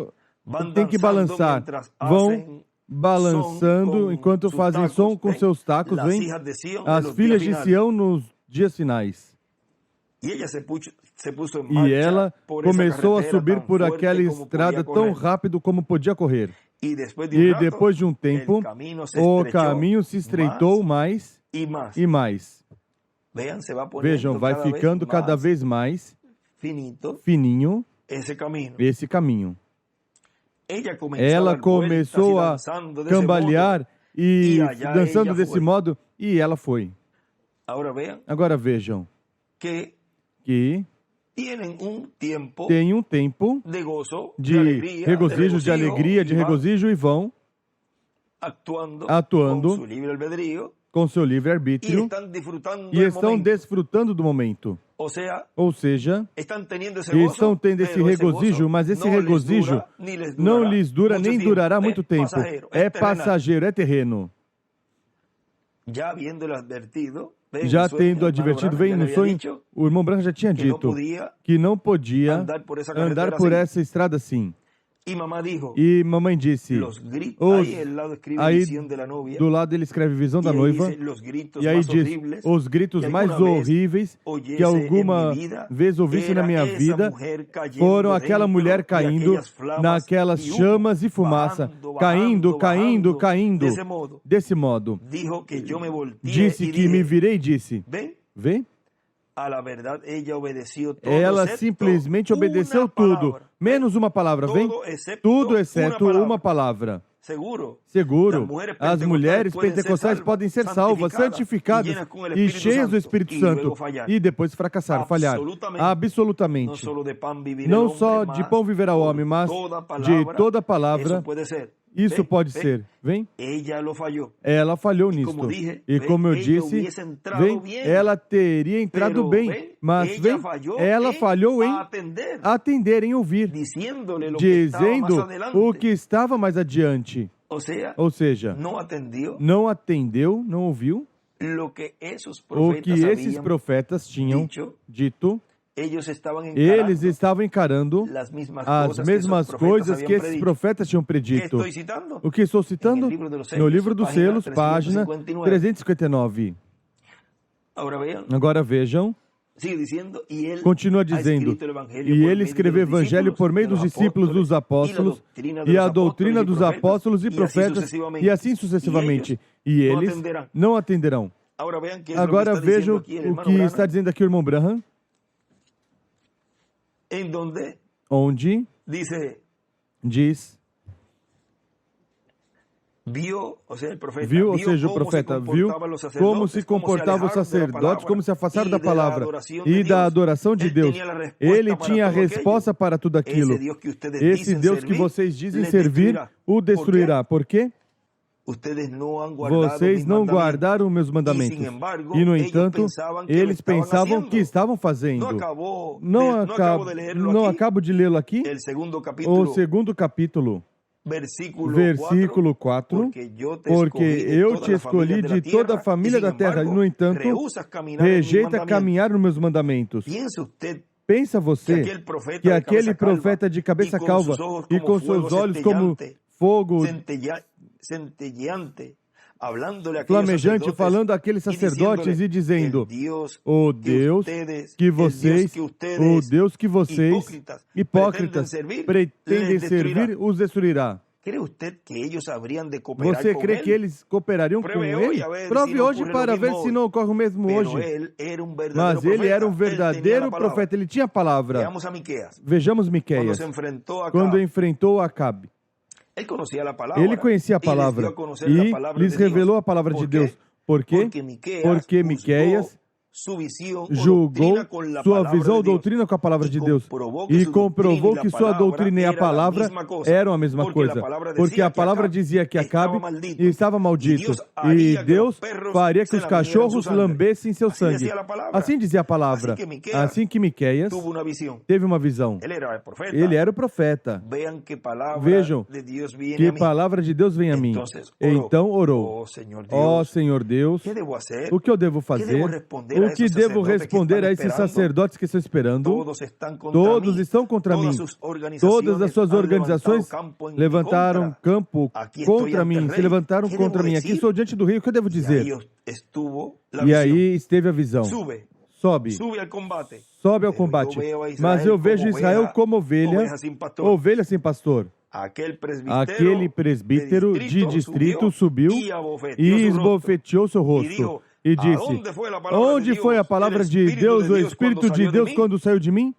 tem que balançar. Vão balançando enquanto fazem som com seus tacos, vem as filhas de Sião nos dias finais. E ela começou a subir por aquela estrada tão rápido como podia correr. E depois de um tempo, o caminho se estreitou mais e mais. Vejam, vai ficando cada vez mais fininho esse caminho. Ela começou a cambalear e dançando desse modo, e ela foi. Agora vejam que tem um tempo de regozijo, de alegria, de regozijo, e vão atuando com seu livre-arbítrio e estão desfrutando do momento. Ou seja, estão tendo esse regozijo, mas esse regozijo não lhes dura nem durará muito tempo. É passageiro, é terreno. Já tendo advertido, vem no sonho, o irmão Branham já tinha dito que não podia andar por essa estrada assim. E mamãe disse, aí do lado ele escreve visão da noiva, e aí diz, os gritos mais horríveis que alguma vez ouvisse na minha vida foram aquela mulher caindo naquelas chamas e fumaça, caindo. Desse modo, disse que me virei e disse, vê? Ela simplesmente obedeceu tudo, menos uma palavra, vem? Tudo exceto uma palavra. seguro. As mulheres pentecostais podem ser salvas, santificadas e cheias do Espírito Santo e depois fracassar, falhar. Absolutamente. Não só de pão viverá o homem, mas de toda palavra. Isso pode ser. Vem? Ela falhou nisso. E como eu disse, vem, ela teria entrado bem, mas vem, ela falhou em atender, em ouvir, dizendo o que estava mais adiante. Ou seja, não atendeu, não ouviu o que esses profetas tinham dito. Eles estavam encarando as mesmas coisas que esses profetas tinham predito. O que estou citando? No livro dos selos, página 359. Agora vejam. Continua dizendo, e ele escreveu o evangelho por meio dos discípulos dos apóstolos e a doutrina dos apóstolos e profetas e assim sucessivamente. E eles não atenderão. Agora vejam o que está dizendo aqui o irmão Branham. Onde diz, viu, ou seja, o profeta viu como se comportava o sacerdote, como se afastaram da palavra e da adoração de Deus. Ele tinha a resposta para tudo aquilo. Esse Deus que vocês dizem servir, o destruirá. Por quê? Vocês não guardaram meus mandamentos. E, no entanto, eles pensavam que estavam fazendo. Não acabo de lê-lo aqui? O segundo capítulo, versículo 4. Porque eu te escolhi de toda a família da terra. E, no entanto, rejeita caminhar nos meus mandamentos. Pensa você que aquele profeta de cabeça calva e com seus olhos como fogo flamejante, falando àqueles sacerdotes e dizendo, o Deus que vocês, hipócritas, pretendem servir, os destruirá. Você crê que eles cooperariam com ele? Prove hoje para ver se não ocorre o mesmo hoje. Mas ele era um verdadeiro profeta, ele tinha a palavra. Vejamos Miqueias, quando enfrentou Acabe. Ele conhecia a palavra e lhes revelou a palavra de Deus. Por quê? Porque Miqueias julgou sua visão ou doutrina com a palavra de Deus e comprovou que sua doutrina e a palavra eram a mesma coisa. Porque a palavra dizia que Acabe estava maldito e Deus faria que os cachorros lambessem seu sangue. Assim dizia a palavra. Assim que Miqueias teve uma visão. Ele era o profeta. Vejam que palavra de Deus vem a mim. Então orou. Ó Senhor Deus, o que eu devo fazer? O que devo responder a esses sacerdotes que estão esperando? Todos estão contra mim. Todas as suas organizações levantaram campo contra mim, se levantaram contra mim. Aqui estou diante do rio, o que eu devo dizer? E aí esteve a visão. Sobe ao combate. Mas eu vejo Israel como ovelha sem pastor. Aquele presbítero de distrito subiu e esbofeteou seu rosto. E disse, onde foi a palavra de Deus, o Espírito de Deus, quando saiu de mim?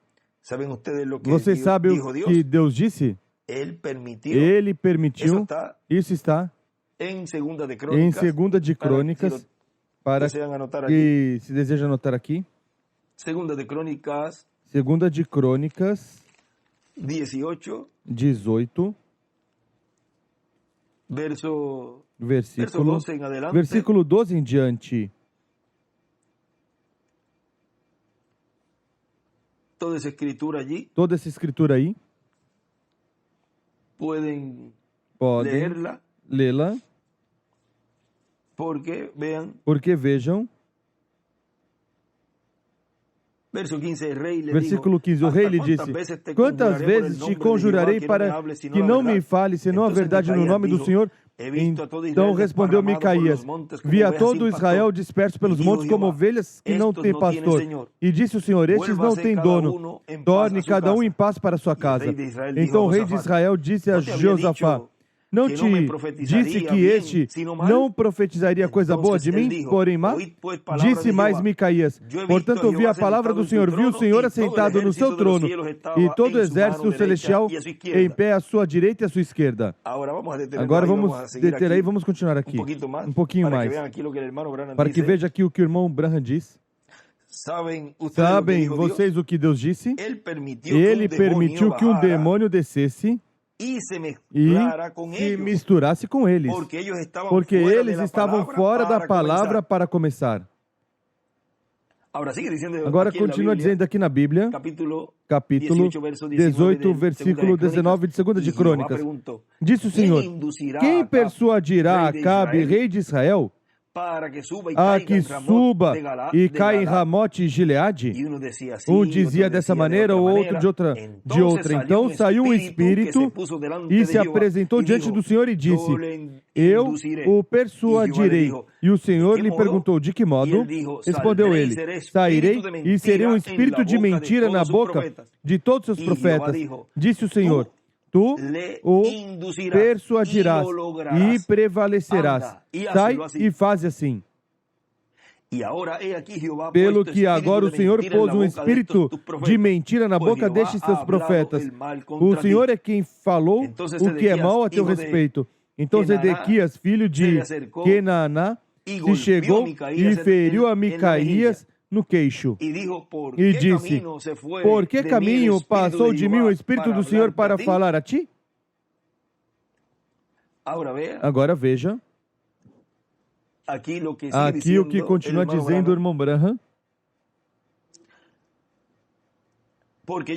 Vocês sabem o que Deus disse? Ele permitiu. Isso está em 2 de Crônicas, para que se deseja anotar aqui. 2 de Crônicas 18, versículo 12 em diante. Toda essa escritura aí. Podem lê-la. Porque vejam. Versículo 15, o rei lhe disse, quantas vezes te conjurarei para que não me fale, senão a verdade no nome do Senhor? Então respondeu Micaías, vi a todo Israel disperso pelos montes como ovelhas que não têm pastor. E disse o Senhor, estes não têm dono, torne cada um em paz para sua casa. Então o rei de Israel disse a Josafá, não te disse que este não profetizaria coisa boa de mim, porém má? Disse mais Micaías: portanto, ouvi a palavra do Senhor, vi o Senhor assentado no seu trono, e todo o exército celestial em pé à sua direita e à sua esquerda. Agora vamos deter aí, vamos continuar aqui, um pouquinho mais, para que veja aqui o que o irmão Branham diz. Sabem vocês o que Deus disse? Ele permitiu que um demônio descesse e se misturasse com eles, porque eles estavam fora da palavra para começar. Agora continua dizendo aqui na Bíblia, capítulo 18, versículo 19 de 2 de Crônicas. Disse o Senhor: quem persuadirá Acabe, rei de Israel, a que suba e caia em Ramote e Gileade? Um dizia dessa maneira, o outro de outra. Então saiu um espírito e se apresentou diante do Senhor e disse: eu o persuadirei. E o Senhor lhe perguntou: de que modo? Respondeu ele: sairei e serei um espírito de mentira na boca de todos os seus profetas. Disse o Senhor: tu o persuadirás e prevalecerás. Sai e faz assim. Pelo que agora o Senhor pôs um espírito de mentira na boca destes seus profetas. O Senhor é quem falou o que é mal a teu respeito. Então Zedequias, filho de Kenaná, se chegou e feriu a Micaías no queixo, e disse: por que caminho passou de mim o Espírito do Senhor para falar a ti? Agora veja, aqui o que continua dizendo o irmão Branham, porque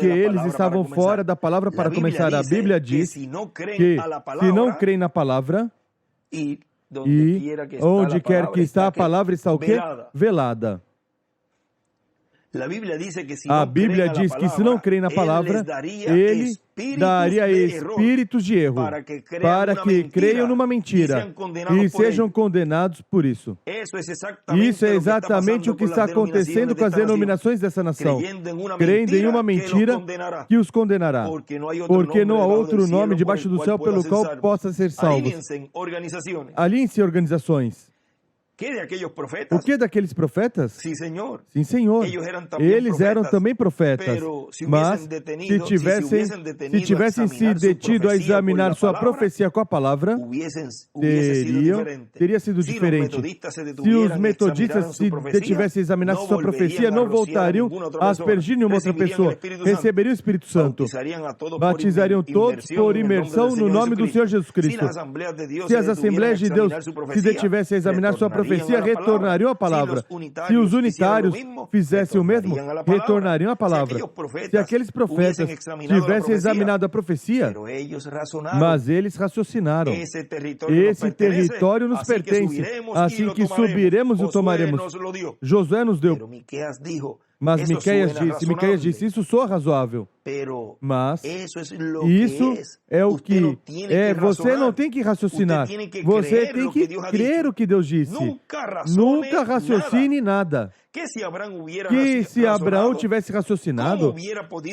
eles estavam fora da palavra para começar. A Bíblia diz que se não creem na palavra, e onde quer que está a palavra está o quê? Velada. A Bíblia diz que se não creem na palavra, ele daria espíritos de erro para que creiam numa mentira e sejam condenados por isso. Isso é exatamente o que está acontecendo com as denominações dessa nação, crendo em uma mentira que os condenará, porque não há outro nome debaixo do céu pelo qual possa ser salvos. Aliem-se organizações. O que daqueles profetas? Sim, Senhor. Eles eram também profetas. Mas se tivessem se detido a examinar sua profecia com a palavra, teria sido diferente. Se os metodistas se detivessem a examinar sua profecia, não voltariam a aspergir nenhuma outra pessoa. Receberiam o Espírito Santo. Batizariam todos por imersão no nome do Senhor Jesus Cristo. Se as Assembleias de Deus se detivessem a examinar sua profecia, retornariam a palavra. Se os unitários fizessem o mesmo, retornariam a palavra. Se aqueles profetas tivessem examinado a profecia, mas eles raciocinaram: esse território nos pertence, assim que subiremos e o tomaremos. Josué nos deu. Mas Micaías disse: isso soa razoável. Mas isso é o que é. Você não tem que raciocinar. Você tem que crer o que Deus disse. Nunca raciocine nada. Que se Abraão tivesse raciocinado,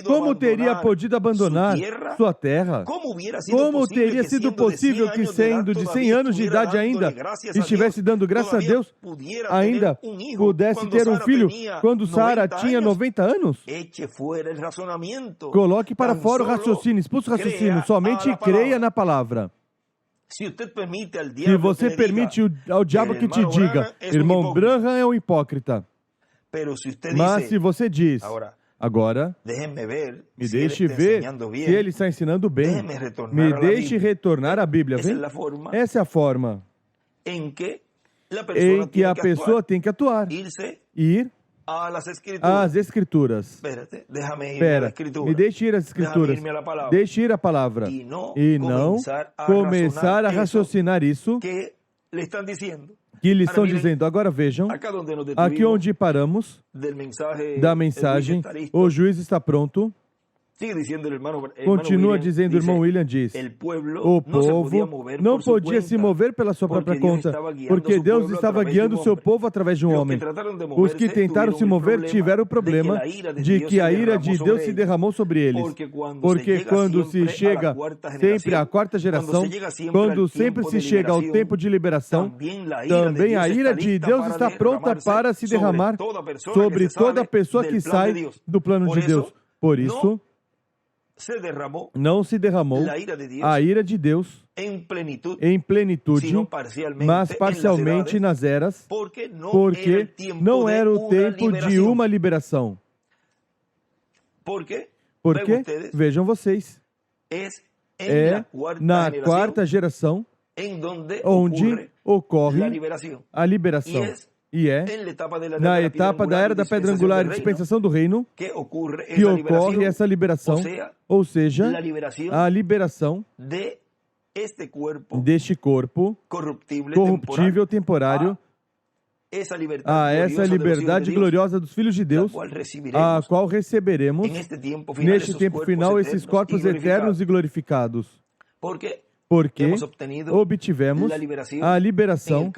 como teria podido abandonar sua terra? Como teria sido possível que, sendo de 100 anos de idade ainda, estivesse dando graças a Deus, ainda pudesse ter um filho quando Sara tinha 90 anos? Coloque para fora o raciocínio, expulse o raciocínio, somente creia na palavra. Se você permite ao diabo que te diga: irmão Branham é um hipócrita. Mas se você diz: agora, me deixe ver se ele está ensinando bem, me deixe retornar à Bíblia. Essa é a forma em que a pessoa tem que atuar. Ir às Escrituras. Espera, me deixe ir às Escrituras. Deixe ir a palavra. E não começar a raciocinar isso que lhe estão dizendo. Agora vejam, aqui onde paramos da mensagem, o juiz está pronto. Continua dizendo o irmão William, diz, o povo não podia se mover pela sua própria conta, porque Deus estava guiando o seu povo através de um homem. Os que tentaram se mover tiveram o problema de que a ira de Deus se derramou sobre eles. Porque quando se chega sempre à quarta geração, quando sempre se chega ao tempo de liberação, também a ira de Deus está pronta para se derramar sobre toda pessoa que sai do plano de Deus. Por isso, não se derramou a ira de Deus em plenitude, mas parcialmente nas eras, porque não era o tempo de uma liberação. Porque, vejam vocês, é na quarta geração onde ocorre a liberação. E é na etapa da Era da Pedra Angular e dispensação do reino que ocorre essa liberação, ou seja, a liberação deste corpo corruptível temporário a essa liberdade gloriosa dos filhos de Deus, a qual receberemos neste tempo final esses corpos eternos e glorificados. Porque obtivemos a liberação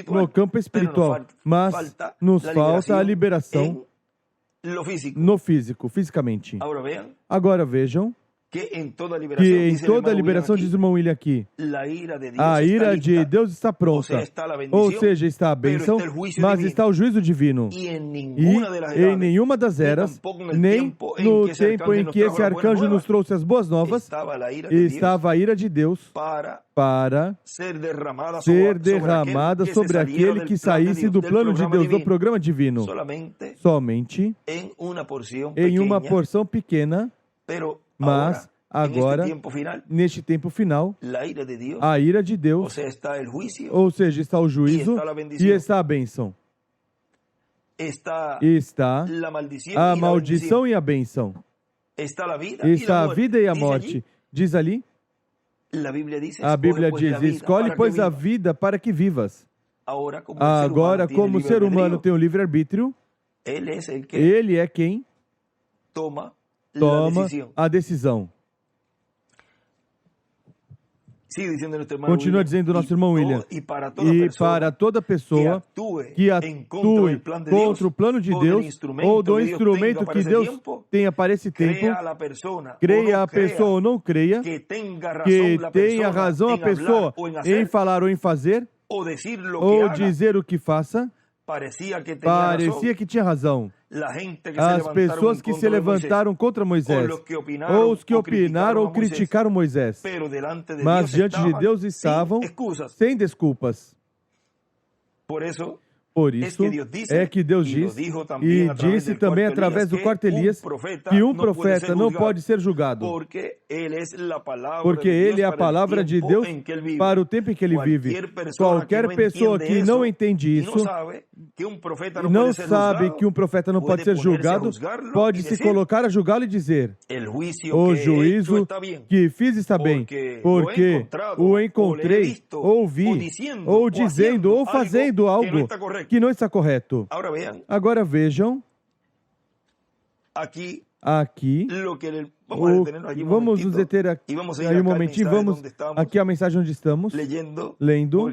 no campo espiritual, mas nos falta a liberação no físico, fisicamente. Agora vejam que em toda a liberação, diz o irmão William aqui, a ira de Deus está pronta, ou seja, está a bênção, mas está o juízo divino. E em nenhuma das eras, nem no tempo em que esse arcanjo nos trouxe as boas novas, estava a ira de Deus para ser derramada sobre aquele que saísse do plano de Deus, do programa divino, somente em uma porção pequena. Mas, agora, neste tempo final, a ira de Deus, ou seja, está o juízo e está a bênção. Está a maldição e a bênção. Está a vida e a morte. Diz ali, a Bíblia diz, escolhe, pois, a vida para que vivas. Agora, como o ser humano tem o livre-arbítrio, ele é quem toma a decisão. Continua dizendo o nosso irmão William. E para toda pessoa que atue contra o plano de Deus ou do instrumento que Deus tenha para esse tempo, creia a pessoa ou não creia, que tenha razão a pessoa em falar ou em fazer, ou dizer o que faça, parecia que tinha razão. As pessoas que se levantaram contra Moisés, ou os que opinaram ou criticaram Moisés, mas diante de Deus estavam sem desculpas. Por isso é que Deus diz, e disse também através do quarto Elias, que um profeta não pode ser julgado, porque ele é a palavra de Deus para o tempo em que ele vive. Qualquer pessoa que não entende isso, não sabe que um profeta não pode ser julgado, pode se colocar a julgá-lo e dizer, o juízo que fiz está bem, porque o encontrei, ou vi, ou dizendo, ou fazendo algo que não está correto. Agora vejam, aqui, vamos nos deter aqui um momentinho, vamos aqui a mensagem onde estamos, lendo,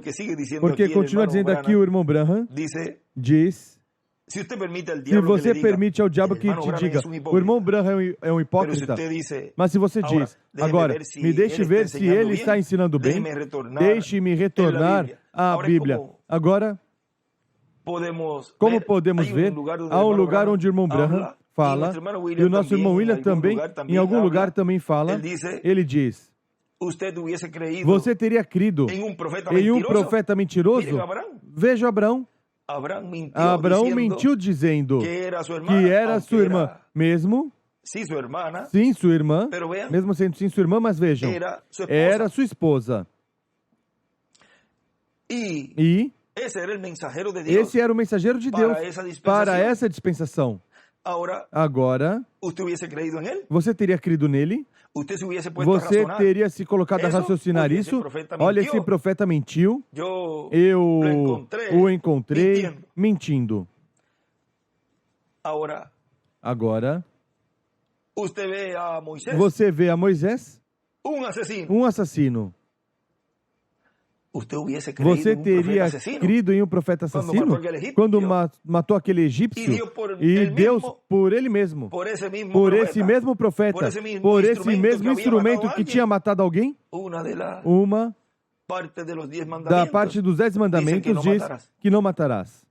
porque continua dizendo aqui o irmão Branham, diz, se você permite ao diabo que te diga, o irmão Branham é um hipócrita, mas se você diz, agora, me deixe ver se ele está ensinando bem, deixe-me retornar à Bíblia. Agora, como podemos ver, há um lugar onde o irmão Branham fala, e o nosso irmão William também, em algum lugar também fala, ele diz, você teria crido em um profeta mentiroso? Veja Abraão. Abraão mentiu dizendo que era sua irmã, mesmo sim, sua irmã, mesmo sendo sim sua irmã, mas vejam, era sua esposa. E esse era o mensageiro de Deus para essa dispensação. Agora, você teria crido nele? Você teria se colocado a raciocinar isso? Olha, esse profeta mentiu. Eu o encontrei mentindo. Agora, Você vê a Moisés, um assassino. Você teria crido em um profeta assassino quando matou aquele egípcio? E Deus, por ele mesmo, por esse mesmo profeta, por esse mesmo instrumento que tinha matado alguém, uma da parte dos 10 mandamentos diz que não matarás.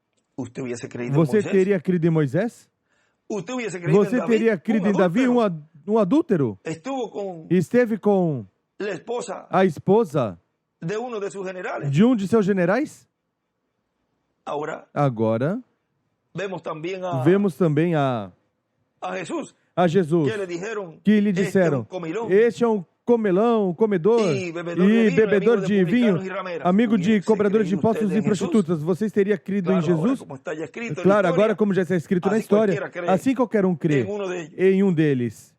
Você teria crido em Moisés? Você teria crido em Davi, um adúltero? Esteve com a esposa de um de seus generais? Agora, vemos também a Jesus, que lhe disseram, este é um comelão, comedor e bebedor de vinho, amigo de cobradores de impostos e prostitutas. Vocês teriam crido em Jesus? Claro, agora como já está escrito na história, assim qualquer um crê em um deles.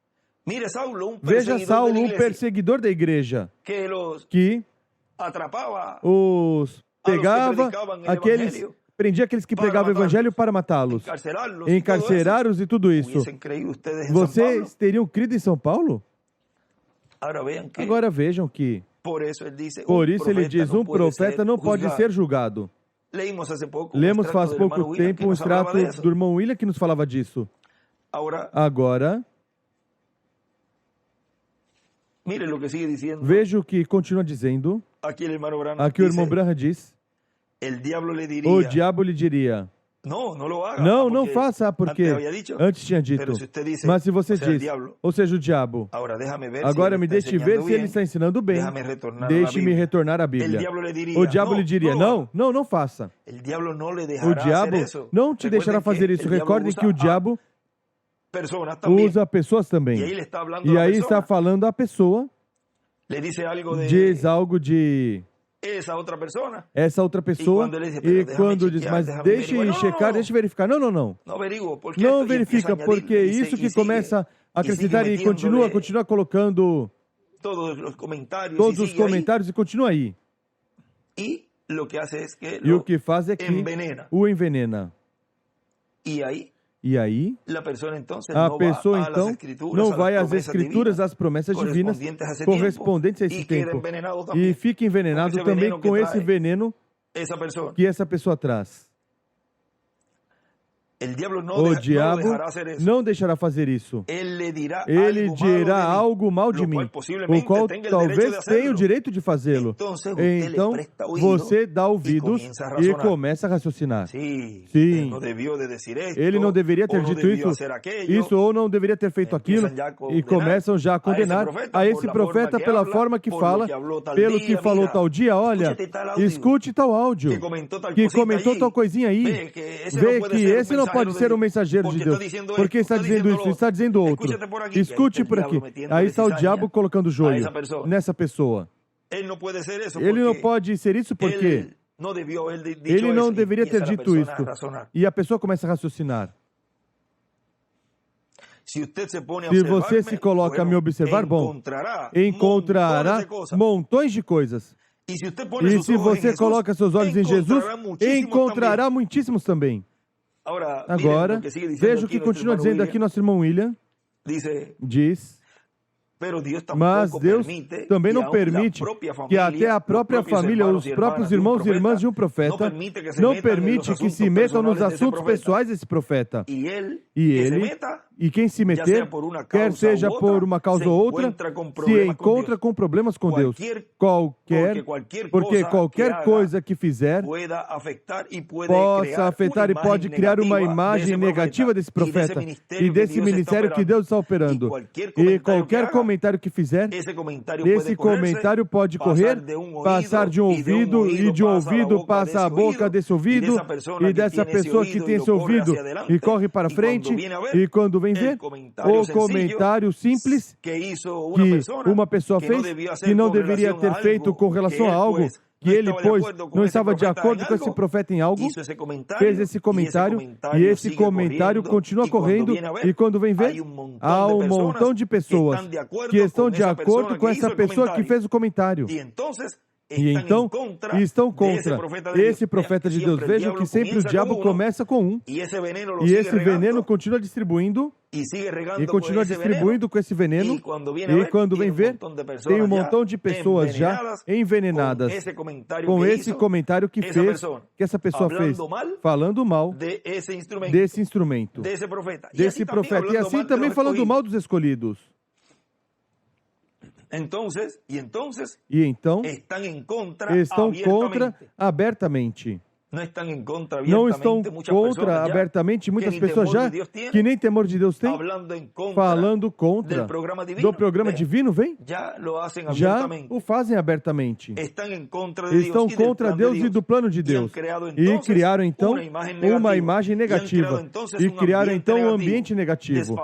Veja Saulo, um perseguidor da igreja, que os pegava, prendia aqueles que pregavam o evangelho para matá-los, encarcerar-os e tudo isso. Vocês teriam crido em São Paulo? Agora vejam que, por isso ele diz, um profeta não pode ser julgado. Lemos faz pouco tempo um extrato do irmão William que nos falava disso. Agora, veja o que continua dizendo. Aqui o irmão Branham diz, o diabo lhe diria, não faça, porque antes tinha dito. Mas se você diz, ou seja, o diabo, agora me deixe ver se ele está ensinando bem. Deixe-me retornar à Bíblia. O diabo lhe diria, não faça. O diabo não te deixará fazer isso. Recordem que o diabo usa pessoas também. E aí está falando a pessoa, diz algo de essa outra pessoa, e quando diz, mas deixe checar, deixe verificar. Não verifica, porque isso que começa a acrescentar e continua colocando todos os comentários e continua aí. E o que faz é que o envenena. E aí, a pessoa então não vai às Escrituras, às promessas divinas correspondentes a esse tempo, e fica envenenado também com esse veneno que essa pessoa traz. O diabo não deixará fazer isso. Ele dirá algo mal de mim, o qual talvez tenha o direito de fazê-lo. Então, você dá ouvidos e começa a raciocinar. Sim, ele não deveria ter dito isso ou não deveria ter feito aquilo, e começam já a condenar a esse profeta pela forma que fala, pelo que falou tal dia. Olha, escute tal áudio, que comentou tal coisinha aí. Vê que esse não pode ser um mensageiro de Deus, porque está dizendo isso, está dizendo outro. Escute por aqui. Aí está o diabo colocando joio nessa pessoa. Ele não pode ser isso porque ele não deveria ter dito isso. E a pessoa começa a raciocinar. Se você se coloca a me observar, encontrará montões de coisas. E se você coloca seus olhos em Jesus, encontrará muitíssimos também. Agora, veja o que continua dizendo aqui nosso irmão William. Diz, mas Deus também não permite que até a própria família, os próprios irmãos e irmãs de um profeta, não permite que se metam nos assuntos pessoais desse profeta. E quem se meter, quer seja por uma causa ou outra, se encontra com problemas com Deus. Porque qualquer coisa que fizer possa afetar e pode criar uma imagem negativa desse profeta e desse ministério que Deus está operando. E qualquer comentário que fizer, esse comentário pode correr, passar de um ouvido, e de um ouvido passa a boca desse ouvido, e dessa pessoa que tem esse ouvido e corre para frente, e quando vem ver, o comentário simples que uma pessoa fez, que não deveria ter feito com relação a algo, que ele, pois, não estava de acordo com esse profeta em algo, fez esse comentário, e esse comentário continua correndo, e quando vem ver, há um montão de pessoas que estão de acordo com essa pessoa que fez o comentário. E então, estão contra esse profeta de Deus. Vejam que sempre o diabo começa com um. E esse veneno continua distribuindo. E continua distribuindo com esse veneno. E quando vem ver, tem um montão de pessoas já envenenadas com esse comentário que essa pessoa fez, falando mal desse instrumento, desse profeta. E assim também falando mal dos escolhidos. E então estão contra abertamente. Não estão contra abertamente muitas pessoas já que nem temor de Deus têm, falando contra do programa divino, vem? Já o fazem abertamente. Estão contra Deus e do plano de Deus. E criaram então uma imagem negativa. E criaram então um ambiente negativo,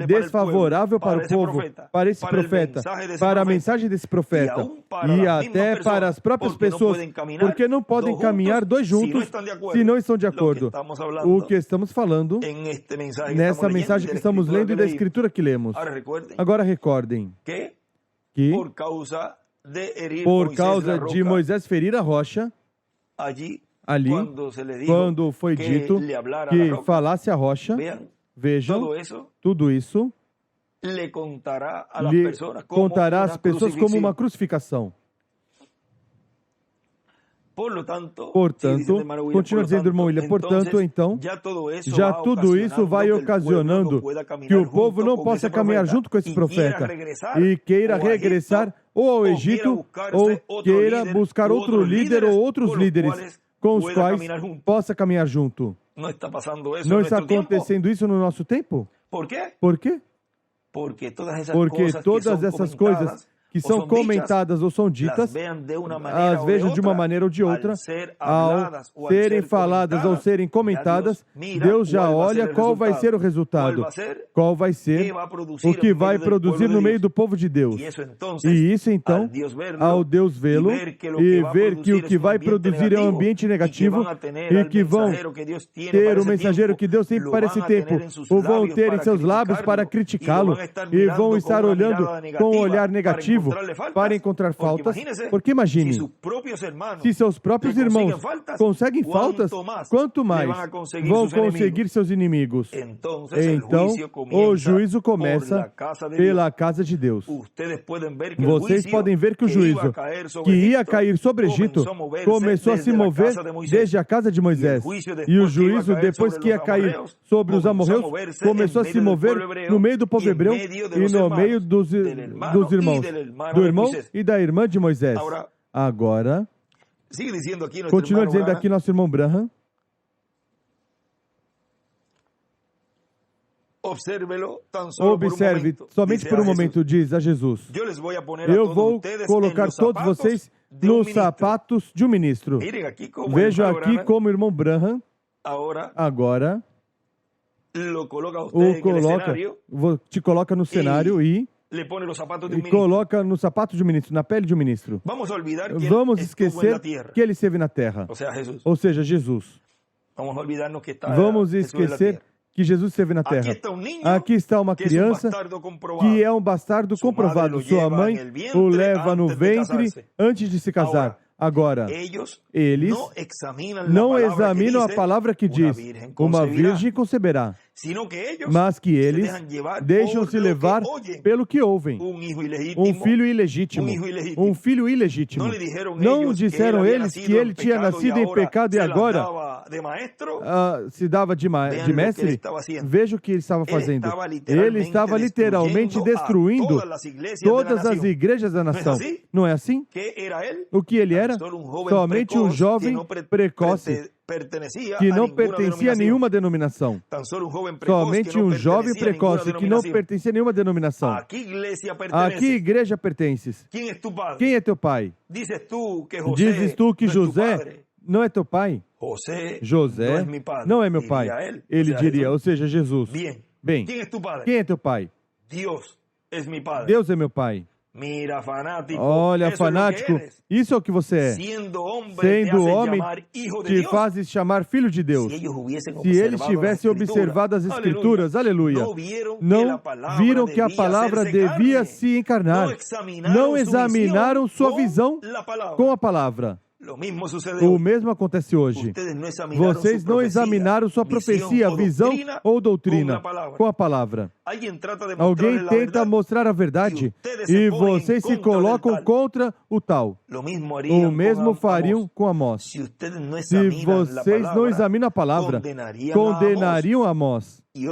desfavorável para o povo, para esse profeta, para a mensagem desse profeta. E até para as próprias pessoas, porque não podem caminhar dois juntos se não estão de acordo. O que estamos falando nessa mensagem que estamos lendo e da escritura que lemos. Agora recordem que por causa de Moisés ferir a rocha, ali, quando foi dito que falasse a rocha, vejam, tudo isso lhe contará às pessoas como uma crucificação. Portanto, continua dizendo, irmão William, portanto, então, já tudo isso vai ocasionando que o povo não possa caminhar junto com esse profeta e queira regressar ou ao Egito ou queira buscar outro líder ou outros líderes com os quais possa caminhar junto. Não está acontecendo isso no nosso tempo? Por quê? Porque todas essas coisas que são comentadas ou são ditas, as vejam de uma maneira ou de outra, ao serem faladas ou serem comentadas, Deus já olha qual vai ser o resultado, qual vai ser o que vai produzir no meio do povo de Deus. E isso então, ao Deus vê-lo e ver que o que vai produzir é um ambiente negativo e que vão ter o mensageiro que Deus tem para esse tempo, ou vão ter em seus lábios para criticá-lo e vão estar olhando com um olhar negativo para encontrar faltas, porque imagine, se seus próprios irmãos conseguem faltas, quanto mais vão conseguir seus inimigos. Então, o juízo começa pela casa de Deus. Vocês podem ver que o juízo que ia cair sobre o Egito começou a se mover desde a casa de Moisés. E o juízo, depois que ia cair sobre os amorreus, começou a se mover no meio do povo hebreu e no meio dos irmãos, do irmão e da irmã de Moisés. Agora, continua dizendo aqui nosso irmão Branham, observe somente por um momento, diz a Jesus, eu vou colocar todos vocês nos sapatos de um ministro. Veja aqui como o irmão Branham agora te coloca no cenário e coloca no sapato de um ministro, na pele de um ministro. Vamos esquecer que ele esteve na terra, ou seja, Jesus. Vamos esquecer que Jesus esteve na terra. Aqui está uma criança que é um bastardo comprovado. Sua mãe o leva no ventre antes de se casar. Agora, eles não examinam a palavra que diz, uma virgem conceberá, mas que eles deixam-se levar pelo que ouvem. Um filho ilegítimo. Um filho ilegítimo. Não disseram eles que ele tinha nascido em pecado e agora se dava de mestre? Veja o que ele estava fazendo. Ele estava literalmente destruindo todas as igrejas da nação. Não é assim? O que ele era? Somente um jovem precoce que não pertencia a nenhuma denominação. Somente um jovem precoce que não pertencia a nenhuma denominação. A que igreja pertences? Quem é teu pai? Dizes tu que José não é teu pai? José não é meu pai. Ele diria, ou seja, Jesus. Bem, quem é teu pai? Deus é meu pai. Olha, fanático, isso é o que você é. Sendo homem, te fazes chamar filho de Deus. Se eles tivessem observado as Escrituras, aleluia, não viram que a palavra devia se encarnar. Não examinaram sua visão com a palavra. O mesmo acontece hoje. Vocês não examinaram sua profecia, visão ou doutrina com a palavra. Alguém tenta mostrar a verdade e vocês se colocam contra o tal. O mesmo fariam com Amós. Se vocês não examinam a palavra, condenariam Amós. E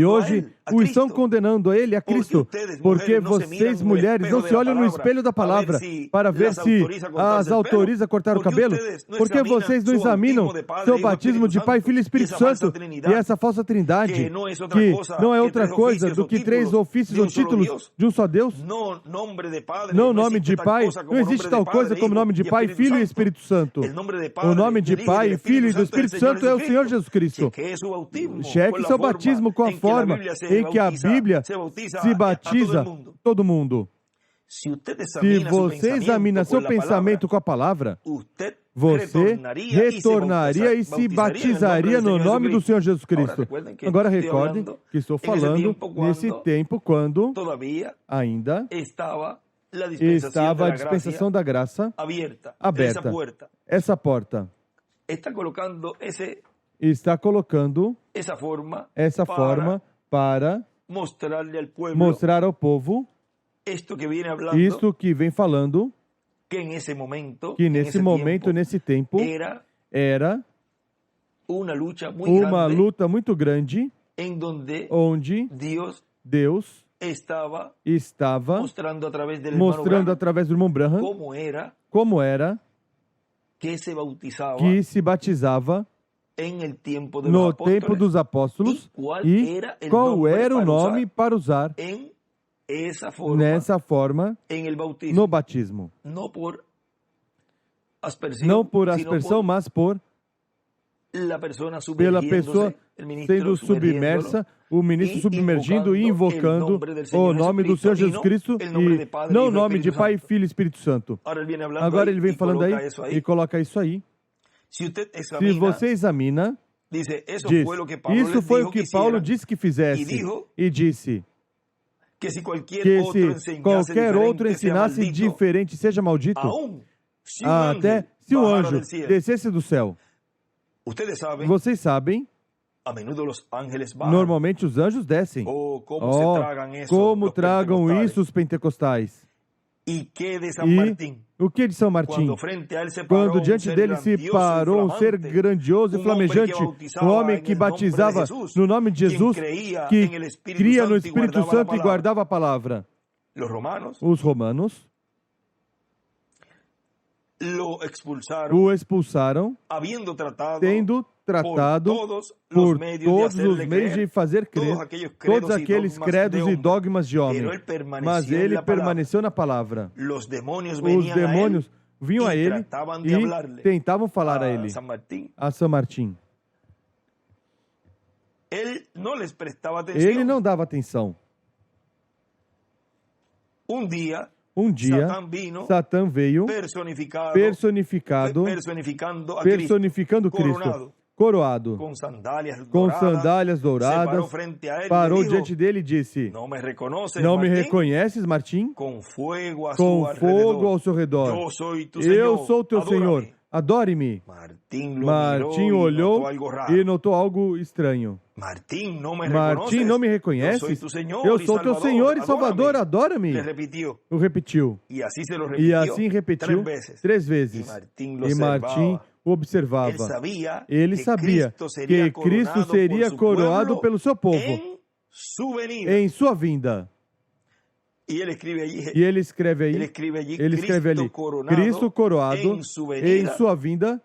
hoje o estão condenando a ele, a Cristo, porque vocês, mulheres, não se olham no espelho da palavra para ver se as autoriza a cortar o cabelo, porque vocês não examinam seu batismo de Pai, Filho e Espírito Santo e essa falsa trindade, que não é outra coisa do que 3 ofícios ou títulos de um só Deus. Não nome de Pai, não existe tal coisa como nome de Pai, Filho e Espírito Santo. O nome de Pai, Filho e do Espírito Santo é o Senhor Jesus Cristo. Cheque seu batismo com a forma em que a Bíblia se batiza todo mundo. Se você examina seu pensamento com a palavra, você retornaria e se batizaria no nome do Senhor Jesus Cristo. Agora recordem que estou falando nesse tempo quando ainda estava a dispensação da graça aberta. Essa porta está colocando essa forma para mostrar ao povo isto que vem falando, que nesse momento, nesse tempo, era uma luta muito grande, onde Deus estava mostrando através do irmão Branham como era que se batizava no tempo dos apóstolos e qual era o nome para usar nessa forma no batismo. Não por aspersão, mas pela pessoa sendo submersa, o ministro submergindo e invocando o nome do Senhor Jesus Cristo e não o nome de Pai, Filho e Espírito Santo. Agora ele vem falando aí e coloca isso aí. Se você examina, diz, isso foi o que Paulo disse que fizesse, e disse que se qualquer outro ensinasse diferente, seja maldito, até se um anjo descesse do céu. Vocês sabem, normalmente os anjos descem. Como tragam isso os pentecostais? E o que de São Martim? Quando diante dele se parou um ser grandioso e flamejante, um homem que batizava no nome de Jesus, que cria no Espírito Santo e guardava a palavra. Os romanos o expulsaram, tendo tratado por todos os meios de fazer crer todos aqueles credos e dogmas de homem. Mas ele permaneceu na palavra. Os demônios vinham a ele e tentavam falar a ele, a São Martim. Ele não dava atenção. Um dia, Satã veio personificando Cristo, coroado, com sandálias douradas, parou diante dele e disse, não me reconheces, Martim? Com fogo ao seu redor. Eu sou teu Senhor, adore-me. Martim olhou e notou algo estranho. Martim, não me reconheces? Eu sou teu Senhor e Salvador, adora-me. O repetiu. E assim repetiu 3 vezes. E Martim o observava. Ele sabia que Cristo seria coroado pelo seu povo em sua vinda. E ele escreve ali, Cristo coroado em sua vinda,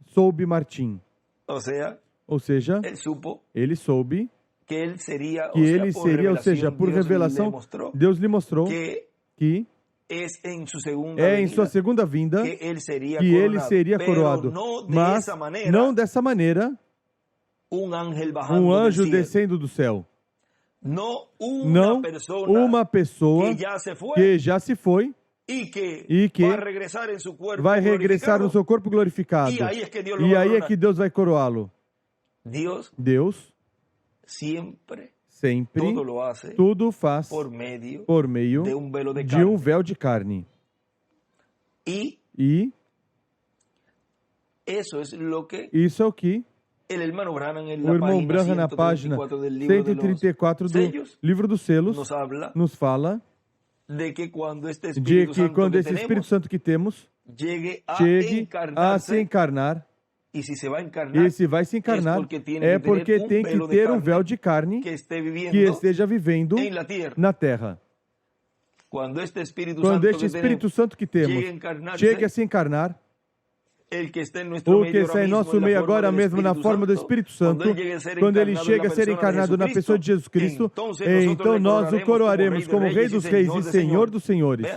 soube Martim. Ou seja, ele soube que ele seria, ou seja, por revelação, Deus lhe mostrou que em sua segunda vinda que ele seria coroado. Mas não dessa maneira, um anjo descendo do céu. não uma pessoa que já se foi e que vai regressar no seu corpo glorificado. E aí é que Deus vai coroá-lo. Deus sempre tudo faz por meio de um véu de carne. E isso é o que o irmão Branham, na página 134 do Livro dos Selos, nos fala de que quando esse Espírito Santo que temos chegue a se encarnar, e se vai se encarnar, é porque tem que ter um véu de carne que esteja vivendo na terra. Quando este Espírito Santo que temos chegue a se encarnar, o que está em nosso meio agora mesmo na forma do Espírito Santo, quando ele chega a ser encarnado na pessoa de Jesus Cristo, então nós o coroaremos como Rei dos Reis e Senhor dos Senhores.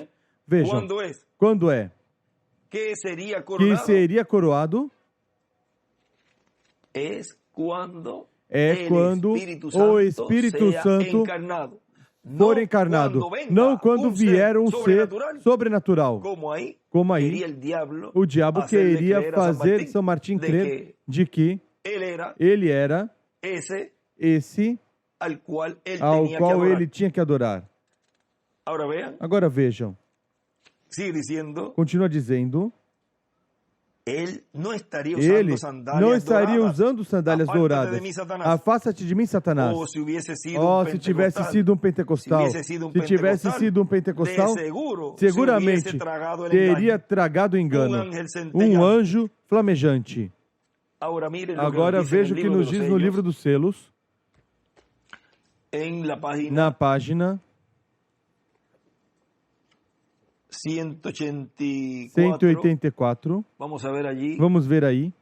Vejam, quando é que seria coroado? É quando o Espírito Santo for encarnado, não quando vier um ser sobrenatural. Como aí, o diabo queria fazer São Martim crer de que ele era esse ao qual ele tinha que adorar. Agora vejam, continua dizendo, ele não estaria usando sandálias douradas. Afasta-te de mim, Satanás. Se tivesse sido um pentecostal, seguramente teria tragado engano. Um anjo flamejante. Agora veja o que nos diz no Livro dos Selos, na página 184. Vamos ver aí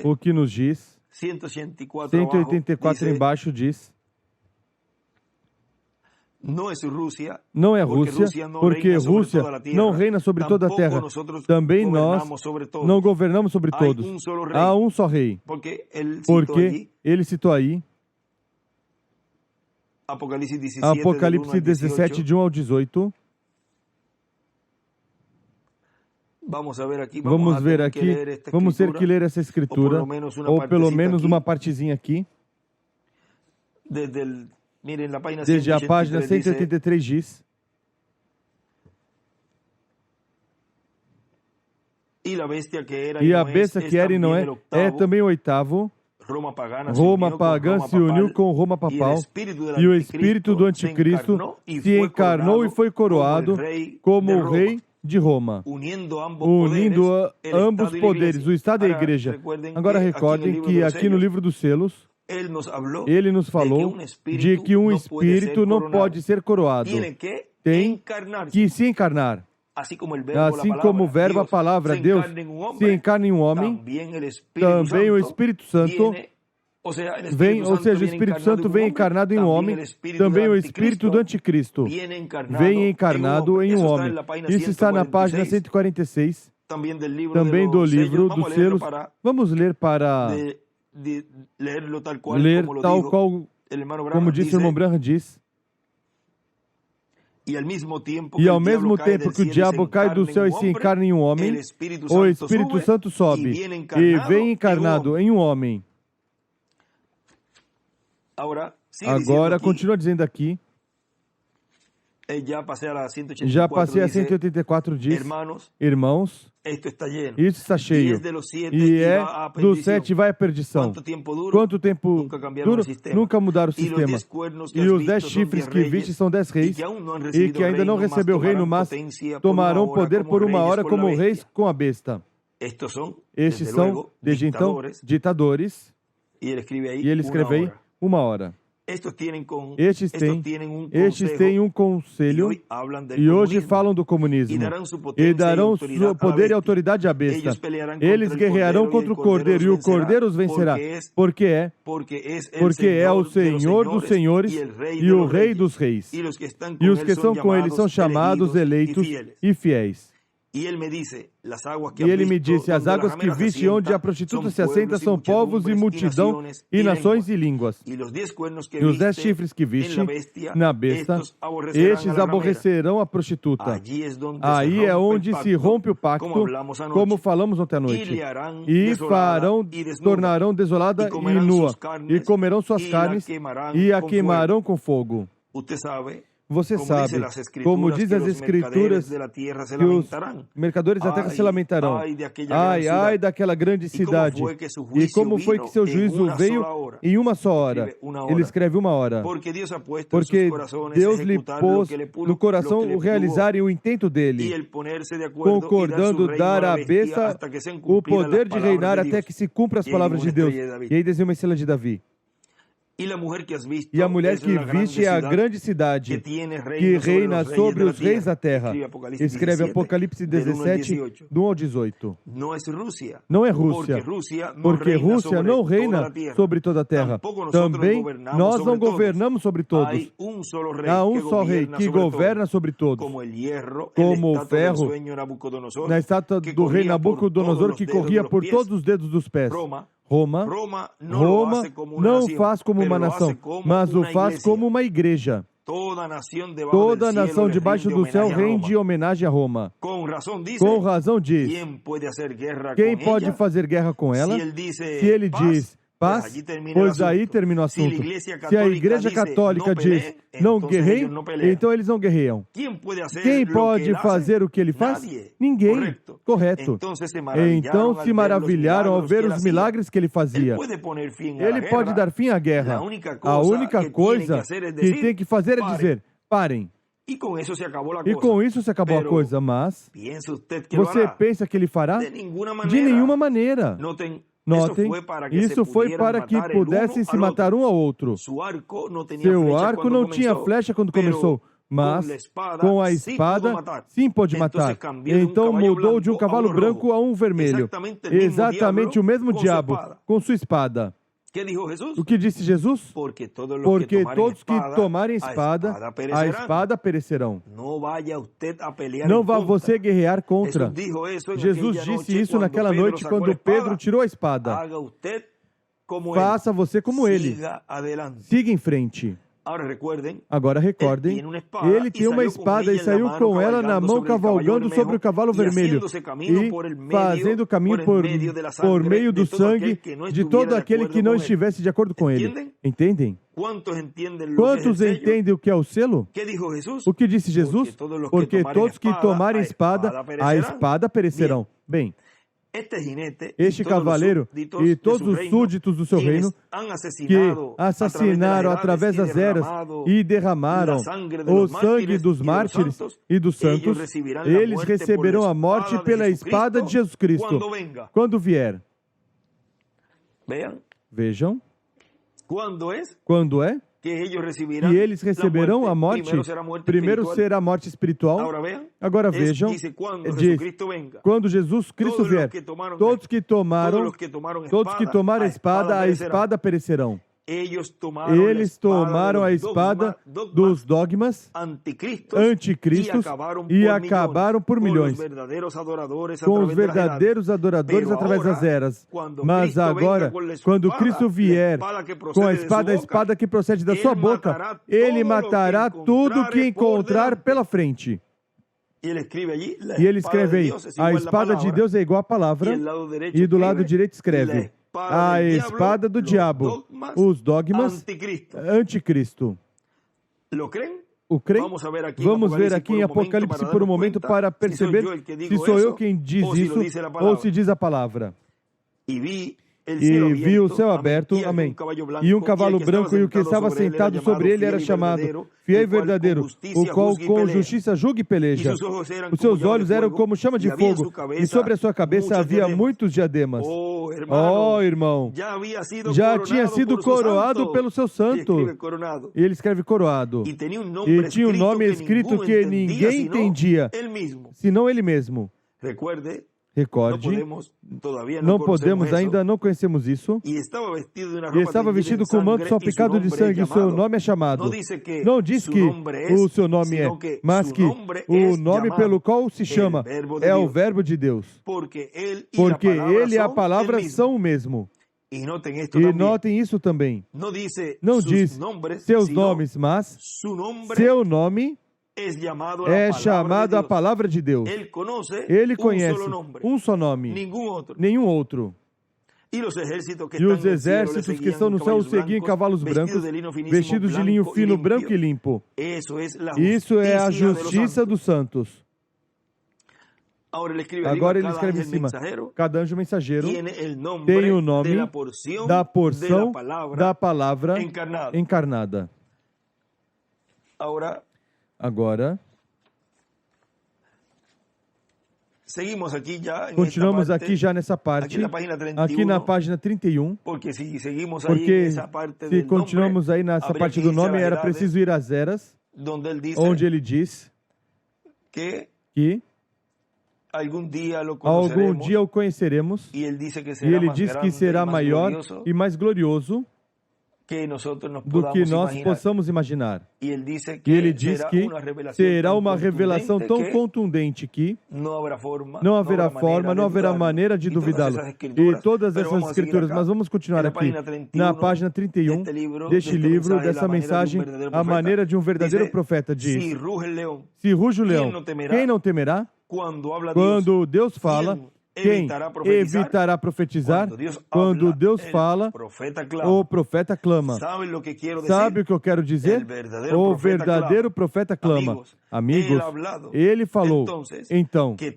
o que nos diz. 184 embaixo diz: não é Rússia, porque Rússia não reina sobre toda a terra. Também nós não governamos sobre todos. Há um só rei. Porque ele citou aí Apocalipse 17, de 1 ao 18. Vamos ver aqui, vamos ter que ler essa escritura, ou pelo menos uma partezinha aqui. Desde a página 183 diz: e a besta que era e não é também o oitavo. Roma pagã se uniu com Roma papal, e o espírito do anticristo se encarnou e foi coroado como o rei de Roma, unindo ambos poderes, o Estado e a Igreja. Agora recordem que aqui no Livro dos Selos, ele nos falou de que um espírito não pode ser coroado, tem que se encarnar. Assim como o verbo, a palavra, Deus, se encarna em um homem, também o Espírito Santo vem, ou seja, o Espírito Santo vem encarnado em um homem, também o Espírito do Anticristo vem encarnado em um homem. Isso está na página 146, também do Livro dos Selos. Vamos ler para ler tal qual, como disse o irmão Branham diz. E ao mesmo tempo que o diabo cai do céu e se encarna em um homem, o Espírito Santo sobe e vem encarnado em um homem. Agora, continua dizendo aqui, já passei a 184, diz: irmãos, isso está cheio, e do 7 vai à perdição. Quanto tempo dura? Nunca mudaram o sistema. E os 10 chifres que viste são 10 reis, e que ainda não recebeu o reino, mas tomarão poder por 1 hora como reis com a besta. Estes são, desde então, ditadores, e ele escreve aí, 1 hora. Estes têm um conselho e hoje falam do comunismo e darão seu poder e autoridade à besta. Eles guerrearão contra o Cordeiro e o Cordeiro os vencerá, porque é o Senhor dos senhores e o Rei dos reis. E os que estão com ele são chamados, eleitos e fiéis. E ele me disse, as águas que viste onde a prostituta se assenta são povos e multidão e nações e línguas. E os 10 chifres que viste na besta, estes aborrecerão a prostituta. Aí é onde se rompe o pacto, como falamos ontem à noite. E tornarão desolada e nua, e comerão suas carnes, e a queimarão com fogo. Você sabe, como diz as Escrituras, que os mercadores da terra se lamentarão. Ai, ai daquela grande cidade. E como foi que seu juízo veio em uma só hora? Ele escreve uma hora. Porque Deus lhe pôs no coração o realizar o intento dele, concordando dar à besta o poder de reinar até que se cumpra as palavras de Deus. E aí desenha uma estrela de Davi. E a mulher que viste é a grande cidade que reina sobre os reis da terra. Escreve Apocalipse 17, do 1 ao 18. Não é Rússia, porque Rússia não reina sobre toda a terra. Também nós não governamos sobre todos. Há um só rei que governa sobre todos, como o ferro na estátua do rei Nabucodonosor que corria por todos os dedos dos pés. Roma não faz como uma nação, mas o faz como uma igreja. Toda nação debaixo do céu rende homenagem a Roma. Com razão diz, quem pode fazer guerra com ela? Se ele diz paz, pois aí termina o assunto. Se a Igreja Católica diz não guerreiem, então eles não guerreiam. Quem pode fazer o que ele faz? Ninguém. Correto. Então se maravilharam ao ver os milagres que ele fazia. Ele pode dar fim à guerra. A única coisa que tem que fazer é dizer, parem. E com isso se acabou a coisa, mas você pensa que ele fará? De nenhuma maneira. Notem, isso foi para que pudessem se matar um ao outro. Seu arco não tinha flecha quando começou, mas com a espada sim pôde matar. Então mudou de um cavalo branco a um vermelho. Exatamente o mesmo diabo com sua espada. O que disse Jesus? Porque todos que tomarem espada, a espada perecerão. Não vá você guerrear contra. Jesus disse isso naquela noite quando Pedro tirou a espada. Faça você como ele. Siga em frente. Agora recordem, ele tinha uma espada e saiu com ela na mão cavalgando sobre o cavalo vermelho e fazendo caminho por meio do sangue de todo aquele que não estivesse de acordo com ele. Entendem? Quantos entendem o que é o selo? O que disse Jesus? Porque todos que tomarem espada, a espada perecerão. Bem, este cavaleiro e todos os súditos do seu reino que assassinaram através das eras e derramaram o sangue dos mártires e dos santos, eles receberão a morte pela espada de Jesus Cristo quando vier. Vejam. Quando é? Que eles receberão a morte. Primeiro será a morte espiritual. Agora vejam, diz, quando Jesus Cristo vier, todos que tomaram a espada perecerão. Eles tomaram a espada dos dogmas anticristos e acabaram por milhões com os verdadeiros adoradores através das eras. Mas agora, quando Cristo vier com a espada que procede da sua boca, ele matará tudo que encontrar pela frente. E ele escreve aí, a espada de Deus é igual à palavra, e do lado direito escreve, a espada do diabo, os dogmas anticristo. O creem? Vamos ver aqui em Apocalipse por um momento para perceber se sou eu quem diz isso ou se diz a palavra. E vi o céu aberto, amém. E um cavalo branco, e o que estava sentado sobre ele era chamado Fiel e Verdadeiro, o qual com justiça julga e peleja. Os seus olhos eram como chama de fogo, e sobre a sua cabeça havia muitos diademas. Oh, irmão, já tinha sido coroado pelos seus santos. E ele escreve coroado. E tinha um nome escrito que ninguém entendia, senão ele mesmo. Recorde, não podemos, ainda não conhecemos isso. E estava vestido com um manto salpicado de sangue, e seu nome é chamado. Não diz que o seu nome é, mas que o nome pelo qual se chama é o Verbo de Deus. Porque ele e a palavra são o mesmo. E notem isso também. Não diz seus nomes, mas seu nome é chamado a palavra de Deus. Ele conhece um só nome, nenhum outro. E os exércitos que estão no céu seguiam em cavalos brancos, vestidos de linho fino, branco e limpo. Isso é a justiça dos santos. Agora ele escreve em cima: cada anjo mensageiro tem o nome da porção da palavra encarnada. Agora, continuamos aqui já nessa parte, aqui na página 31, porque se continuamos aí nessa parte do nome, era preciso ir às eras, onde ele diz que algum dia o conheceremos, e ele diz que será maior e mais glorioso do que nós possamos imaginar. E ele diz que será uma revelação tão contundente que não haverá forma, não haverá maneira de duvidá-lo. E todas essas escrituras, mas vamos continuar aqui, na página 31 deste livro, dessa mensagem, a maneira de um verdadeiro profeta diz: se ruge o leão, quem não temerá? Quando Deus fala, quem evitará profetizar? Quando Deus fala, o profeta clama. Sabe o que eu quero dizer? O verdadeiro profeta clama. Amigos, ele falou, então, que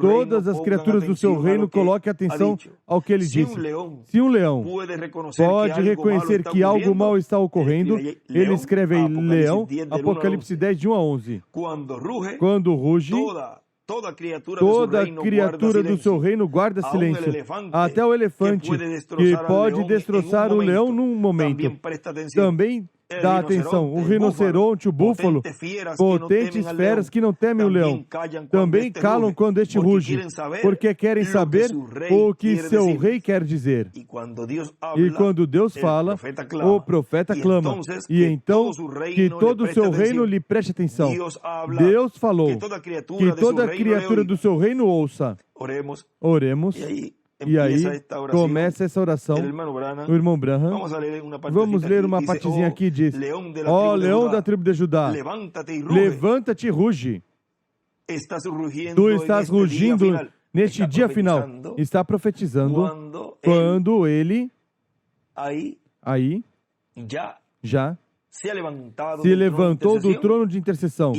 todas as criaturas do seu reino coloquem atenção ao que ele disse. Se um leão pode reconhecer que algo mal está ocorrendo, ele escreve aí, leão, Apocalipse 10, de 1 a 11. Quando ruge, toda criatura do seu reino guarda silêncio, até o elefante, que pode destroçar o leão num momento. Também dá atenção, o rinoceronte, o búfalo, potentes feras que não temem o leão, também calam quando este ruge, porque querem saber o que seu rei quer dizer. E quando Deus fala, o profeta clama. E então, que todo o seu reino lhe preste atenção. Deus falou, que toda criatura do seu reino ouça. Oremos. E aí começa essa oração, o irmão Branham. Vamos ler uma partezinha aqui, diz: ó leão da tribo de Judá, levanta-te e ruge. Tu estás rugindo neste dia final. Está profetizando quando ele aí já se levantou do trono de intercessão.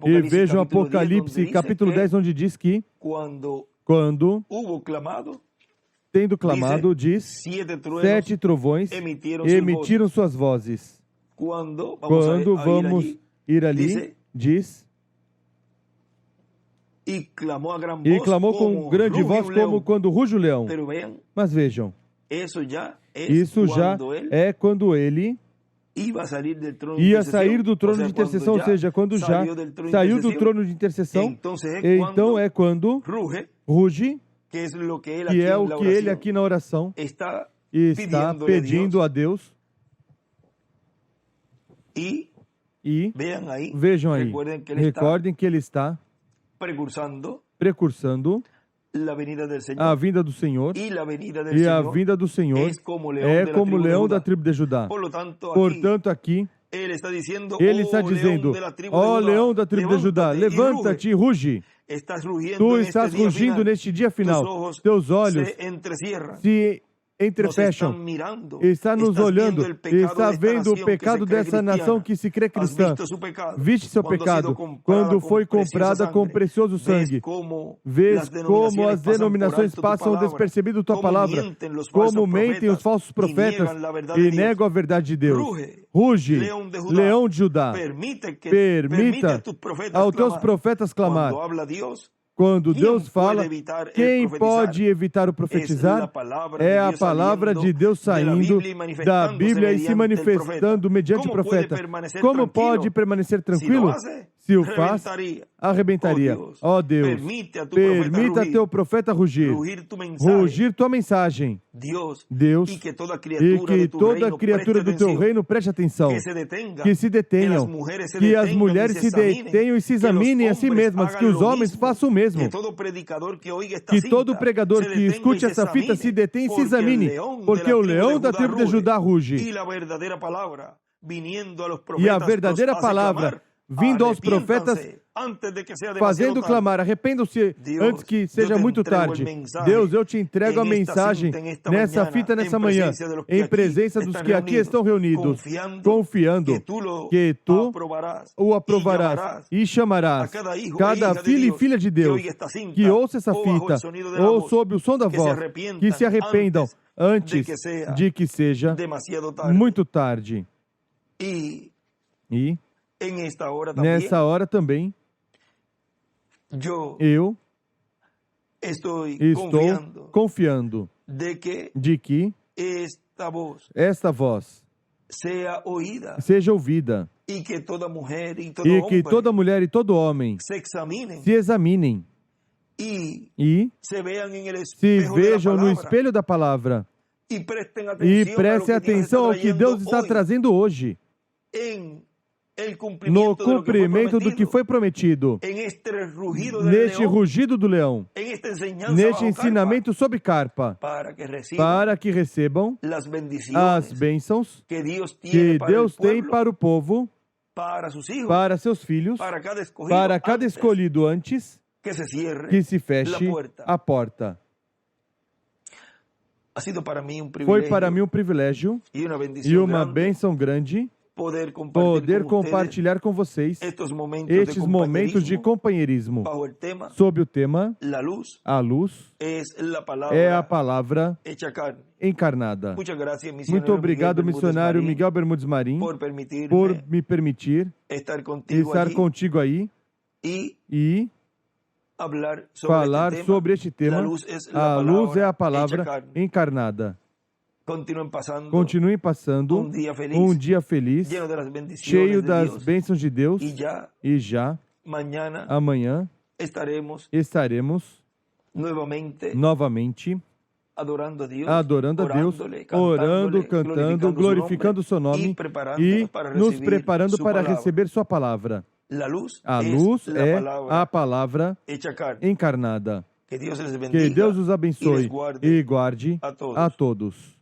E vejam Apocalipse capítulo 10, onde diz que quando tendo clamado, diz, 7 trovões emitiram suas vozes. Quando vamos ir ali, diz, e clamou com grande voz como quando ruge o leão. Mas vejam, isso já é quando ele ia sair do trono de intercessão, ou seja, quando já saiu do trono de intercessão, então é quando ruge, que é o que ele aqui na oração está pedindo a Deus. E vejam aí, recordem que ele está precursando a vinda do Senhor, e a vinda do Senhor é como o leão da tribo de Judá. Portanto, aqui ele está dizendo, ó leão da tribo de Judá, levanta-te e ruge. Tu estás rugindo neste dia final. Teus olhos se entrefecham. Está nos olhando. Está vendo o pecado dessa nação que se crê cristã. Viste seu pecado quando foi comprada com precioso sangue. Vês como as denominações passam despercebido tua palavra. Como mentem os falsos profetas e negam a verdade de Deus. Ruge, leão de Judá. Permita aos teus profetas clamar. Quando Deus fala, quem pode evitar o profetizar? É a palavra de Deus saindo da Bíblia e se manifestando mediante o profeta. Como pode permanecer tranquilo? Se o faz, arrebentaria. Ó Deus, permita teu profeta rugir tua mensagem. Deus, e que toda criatura do teu reino preste atenção, que se detenham, que as mulheres se detenham e se examinem a si mesmas, que os homens façam o mesmo, que todo pregador que escute essa fita se detenha e se examine, porque o leão da tribo de Judá ruge, e a verdadeira palavra vindo aos profetas, fazendo clamar, arrependam-se antes que seja muito tarde. Deus, eu te entrego a mensagem nessa fita, nessa manhã, em presença dos que aqui estão reunidos, confiando que tu o aprovarás e chamarás cada filho e filha de Deus que ouça essa fita, ou sob o som da voz, que se arrependam antes de que seja muito tarde. E nessa hora também, eu estou confiando de que esta voz seja ouvida e que toda mulher e todo homem se examinem e se vejam no espelho da palavra e prestem atenção ao que Deus está trazendo hoje, no cumprimento do que foi prometido, neste rugido do leão, neste ensinamento sobre carpa, para que recebam as bênçãos que Deus tem para o povo, para seus filhos, para cada escolhido antes que se feche a porta. Foi para mim um privilégio e uma bênção grande poder compartilhar com vocês estes momentos de companheirismo sob o tema A Luz é a Palavra encarnada. Muito obrigado, missionário Miguel Bermudes Marim, por me permitir estar contigo aí e falar sobre este tema. A luz é a palavra encarnada. Continuem passando um dia feliz, cheio das bênçãos de Deus, e já amanhã estaremos novamente adorando a Deus, orando, cantando, glorificando o seu nome e nos preparando para receber sua palavra. A luz é a palavra encarnada. Que Deus os abençoe e guarde a todos.